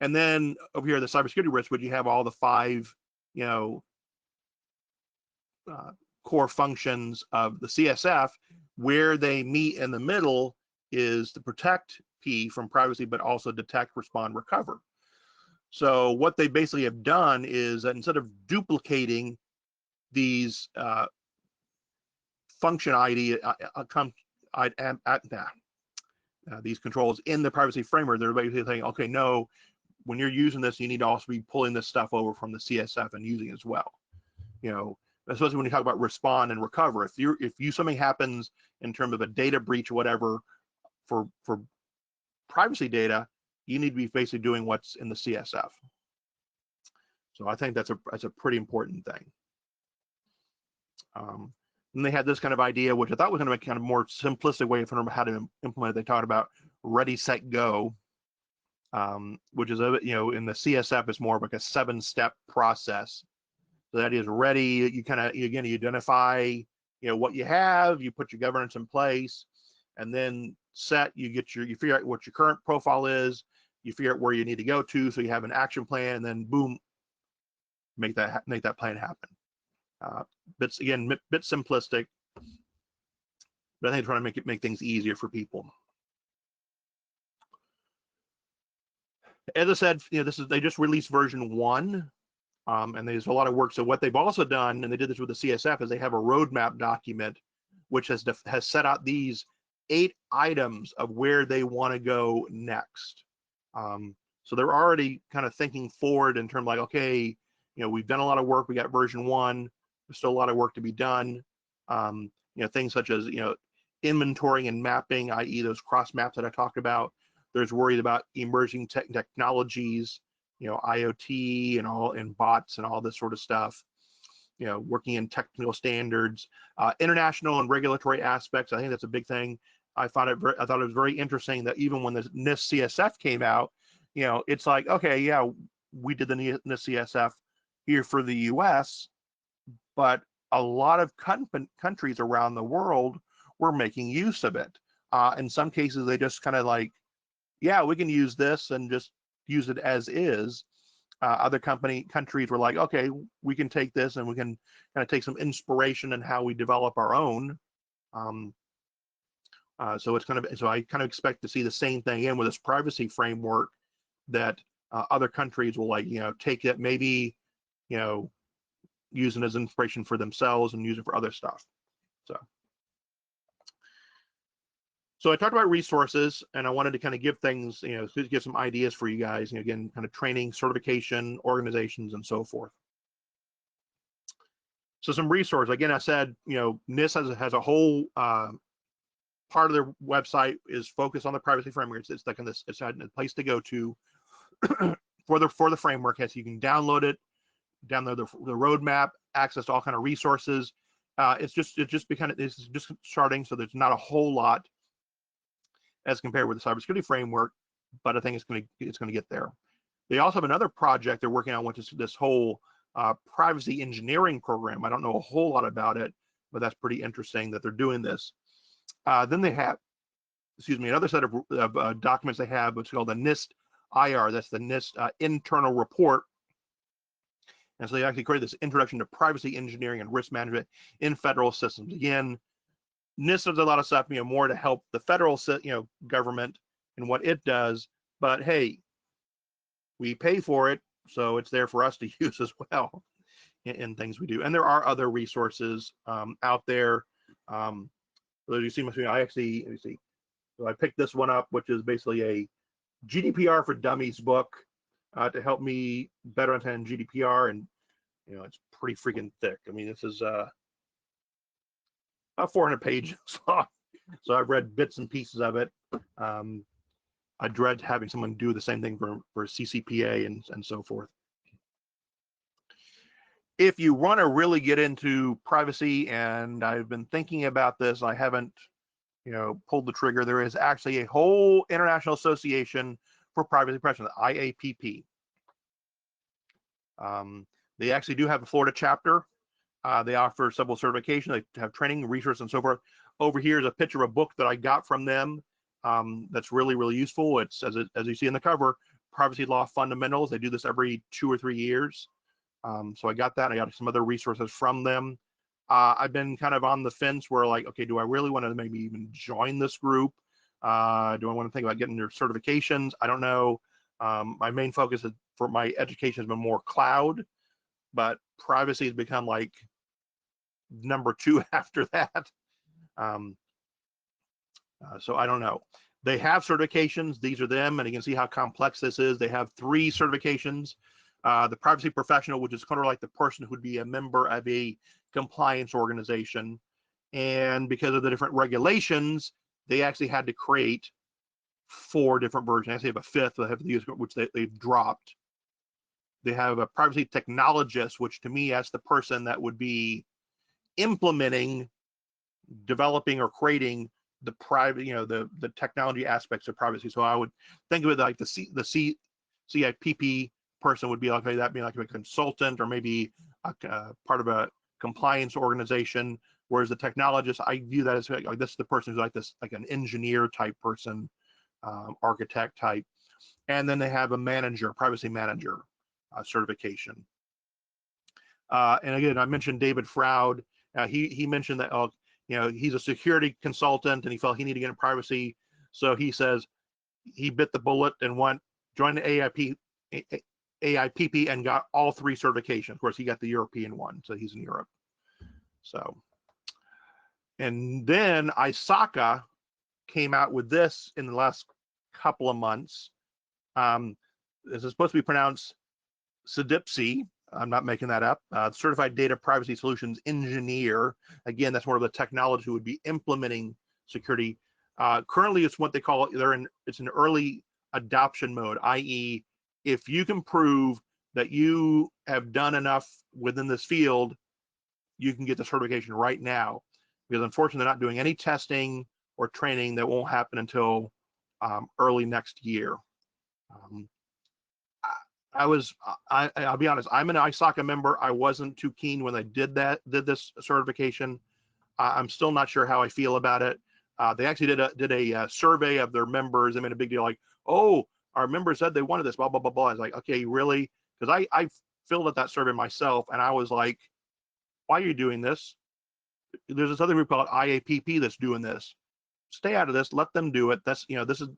And then over here, the cybersecurity risk, which you have all the 5, core functions of the CSF. Where they meet in the middle is the protect P from privacy, but also detect, respond, recover. So what they basically have done is that instead of duplicating these function ID these controls in the privacy framework, they're basically saying, okay, no, when you're using this, you need to also be pulling this stuff over from the CSF and using it as well. Especially when you talk about respond and recover. If something happens in terms of a data breach or whatever for privacy data, you need to be basically doing what's in the CSF. So I think that's a pretty important thing. And they had this kind of idea, which I thought was going to be kind of more simplistic way of how to implement it. They talked about ready, set, go, which is in the CSF is more of like a 7-step process. So that is ready. You kind of you identify what you have, you put your governance in place, and then set. You figure out what your current profile is. You figure out where you need to go to, so you have an action plan, and then boom, make that plan happen. Bit simplistic, but I think trying to make things easier for people. As I said, they just released version 1. And there's a lot of work. So what they've also done, and they did this with the CSF, is they have a roadmap document which has set out these 8 items of where they want to go next. So they're already kind of thinking forward in terms like, okay, we've done a lot of work. We got version 1. There's still a lot of work to be done. Things such as, inventorying and mapping, i.e. those cross maps that I talked about. There's worries about emerging technologies, IoT and bots and all this sort of stuff. Working in technical standards, international and regulatory aspects. I think that's a big thing. I thought it was very interesting that even when the NIST CSF came out, it's like, okay, yeah, we did the NIST CSF here for the US, but a lot of countries around the world were making use of it. In some cases, they just kind of like, yeah, we can use this and just use it as is. Other countries were like, okay, we can take this and we can kind of take some inspiration in how we develop our own. So I kind of expect to see the same thing again with this privacy framework, that other countries will like, take it, maybe, use it as inspiration for themselves and use it for other stuff. So I talked about resources, and I wanted to kind of give things, to give some ideas for you guys, again, kind of training, certification, organizations, and so forth. So some resources, again, I said, NIST has a whole part of their website is focused on the privacy framework. It's like it's a place to go to for the framework. As you can download it, download the roadmap, access to all kind of resources. It's just starting, so there's not a whole lot as compared with the cybersecurity framework, but I think it's going to get there. They also have another project they're working on, which is this whole privacy engineering program. I don't know a whole lot about it, but that's pretty interesting that they're doing this. Then they have, another set of documents they have, which is called the NIST IR. That's the NIST internal report. And so they actually created this introduction to privacy engineering and risk management in federal systems. Again, NIST does a lot of stuff, more to help the federal, government and what it does. But hey, we pay for it, so it's there for us to use as well in things we do. And there are other resources out there. So you see, let me see. So I picked this one up, which is basically a GDPR for Dummies book to help me better understand GDPR, and it's pretty freaking thick. I mean, this is about 400 pages long. So I've read bits and pieces of it. I dread having someone do the same thing for CCPA and so forth. If you want to really get into privacy, and I've been thinking about this, I haven't, pulled the trigger. There is actually a whole international association for privacy protection, the IAPP. They actually do have a Florida chapter. They offer several certification. They have training, research, and so forth. Over here is a picture of a book that I got from them. That's really, really useful. It's as you see in the cover, Privacy Law Fundamentals. They do this every 2 or 3 years. So I got that. I got some other resources from them. I've been kind of on the fence where like, okay, do I really want to maybe even join this group? Do I want to think about getting their certifications? I don't know. My main focus for my education has been more cloud, but privacy has become like number 2 after that. So I don't know. They have certifications. These are them, and you can see how complex this is. They have 3 certifications. The privacy professional, which is kind of like the person who would be a member of a compliance organization. And because of the different regulations, they actually had to create 4 different versions. They actually have a 5th, they have to use, which they've dropped. They have a privacy technologist, which to me, that's the person that would be implementing, developing, or creating the private, the technology aspects of privacy. So I would think of it like the CIPP person would be like, that being like a consultant or maybe a part of a compliance organization, whereas the technologist, I view that as like this is the person who's like this, like an engineer type person, architect type. And then they have a manager, privacy manager certification. And again, I mentioned David Froud. He mentioned that he's a security consultant and he felt he needed to get in privacy. So he says he bit the bullet and joined the AIPP and got all 3 certifications. Of course, he got the European one, so he's in Europe. So, and then ISACA came out with this in the last couple of months. this is supposed to be pronounced CDPSI. I'm not making that up. Certified Data Privacy Solutions Engineer. Again, that's one of the technologists who would be implementing security. Currently, it's what they call it's an early adoption mode, i.e., if you can prove that you have done enough within this field, you can get the certification right now. Because unfortunately, they're not doing any testing or training. That won't happen until early next year. I'll be honest, I'm an ISACA member. I wasn't too keen when I did this certification. I'm still not sure how I feel about it. They actually did a survey of their members. They made a big deal like, oh, our members said they wanted this, blah, blah, blah, blah. I was like, okay, really? Because I filled out that survey myself, and I was like, why are you doing this? There's this other group called IAPP that's doing this. Stay out of this. Let them do it. That's, this is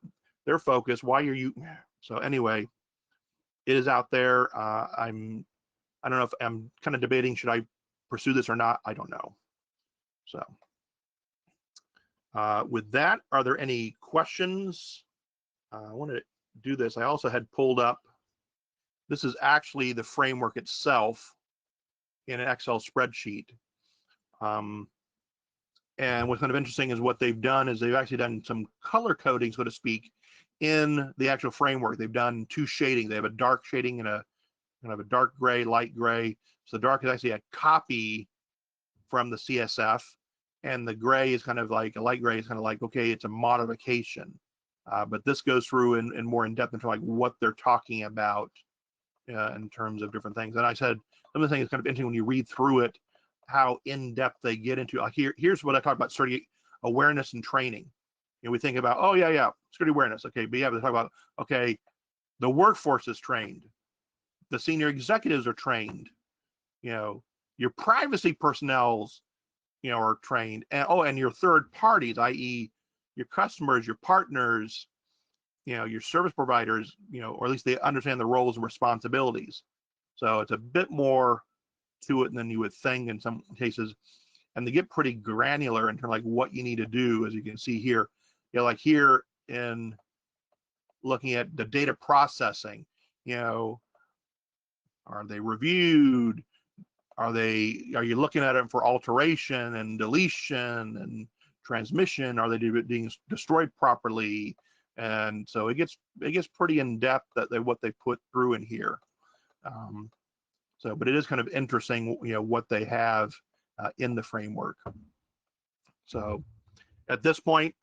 their focus. Why are you? So anyway, it is out there. I don't know if I'm kind of debating, should I pursue this or not? I don't know. So with that, are there any questions? I want to do this. I also had pulled up, this is actually the framework itself in an Excel spreadsheet. And what's kind of interesting is what they've done is they've actually done some color coding, so to speak, in the actual framework. They've done two shading. They have a dark shading and a kind of a dark gray, light gray. So the dark is actually a copy from the CSF, and the gray is kind of like, a light gray is kind of like, okay, it's a modification. But this goes through in more in depth into like what they're talking about in terms of different things. And I said, some of the things is kind of interesting when you read through it, how in depth they get into. Like here's what I talk about: security awareness and training. We think about, oh yeah, security awareness. Okay, but yeah, they talk about, okay, the workforce is trained, the senior executives are trained, your privacy personnel's, are trained, and and your third parties, i.e., your customers, your partners, your service providers, or at least they understand the roles and responsibilities. So it's a bit more to it than you would think in some cases, and they get pretty granular in terms of like what you need to do, as you can see here. Like here in looking at the data processing, are they reviewed? Are you looking at them for alteration and deletion and transmission? Are they being destroyed properly? And so it gets pretty in depth that what they put through in here. But it is kind of interesting, what they have in the framework. So at this point,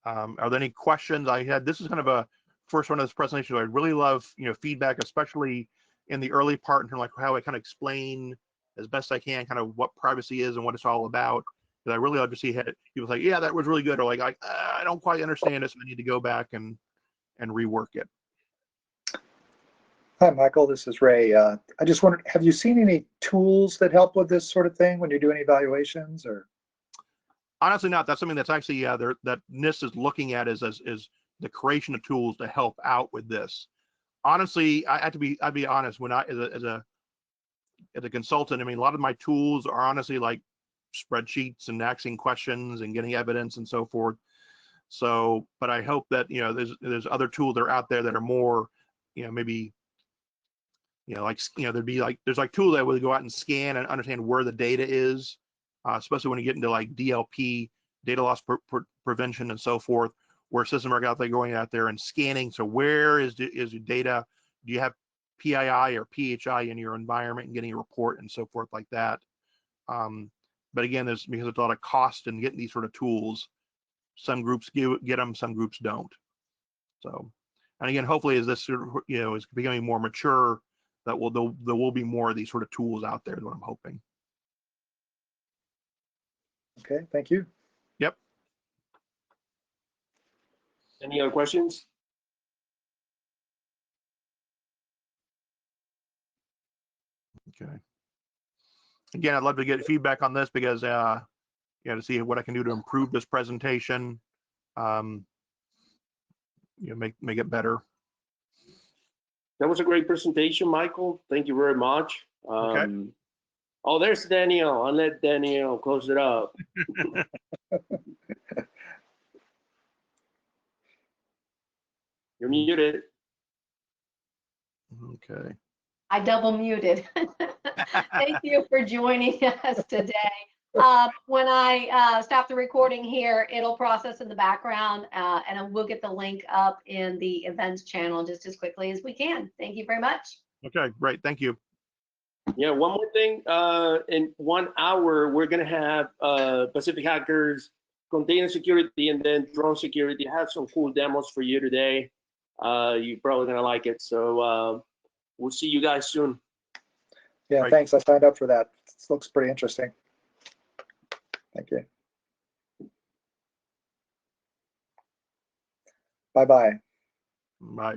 are there any questions? This is kind of a first one of this presentation. I really love, feedback, especially in the early part, in terms of like how I kind of explain as best I can kind of what privacy is and what it's all about. Because I really love to see people say, yeah, that was really good, or like, I don't quite understand this, so I need to go back and rework it. Hi, Michael. This is Ray. I just wondered, have you seen any tools that help with this sort of thing when you're doing evaluations, or? Honestly, not. That's something that's actually that NIST is looking at is the creation of tools to help out with this. Honestly, I'd be honest, when I as a consultant, I mean, a lot of my tools are honestly like spreadsheets and asking questions and getting evidence and so forth. So, but I hope that there's other tools that are out there that are more, maybe, like there's like tools that will go out and scan and understand where the data is, especially when you get into like DLP, data loss prevention and so forth, where systems are out there going out there and scanning. So where is your data? Do you have PII or PHI in your environment, and getting a report and so forth like that. But again, because there's a lot of cost in getting these sort of tools. Some groups get them, some groups don't. So, and again, hopefully as this is becoming more mature, that there will be more of these sort of tools out there, is what I'm hoping. Okay, thank you. Yep. Any other questions? Okay. Again, I'd love to get feedback on this because to see what I can do to improve this presentation, make it better. That was a great presentation, Michael. Thank you very much. Okay. Oh, there's Daniel. I'll let Daniel close it up. You're muted. double muted. Thank you for joining us today. When I stop the recording here, it'll process in the background, and we'll get the link up in the events channel just as quickly as we can. Thank you very much. Okay, great. Thank you. Yeah, one more thing. In 1 hour, we're gonna have Pacific Hackers, container security, and then drone security. I have some cool demos for you today. You're probably gonna like it. So we'll see you guys soon. Yeah, Right. thanks. I signed up for that. This looks pretty interesting. Thank you. Bye-bye. Bye.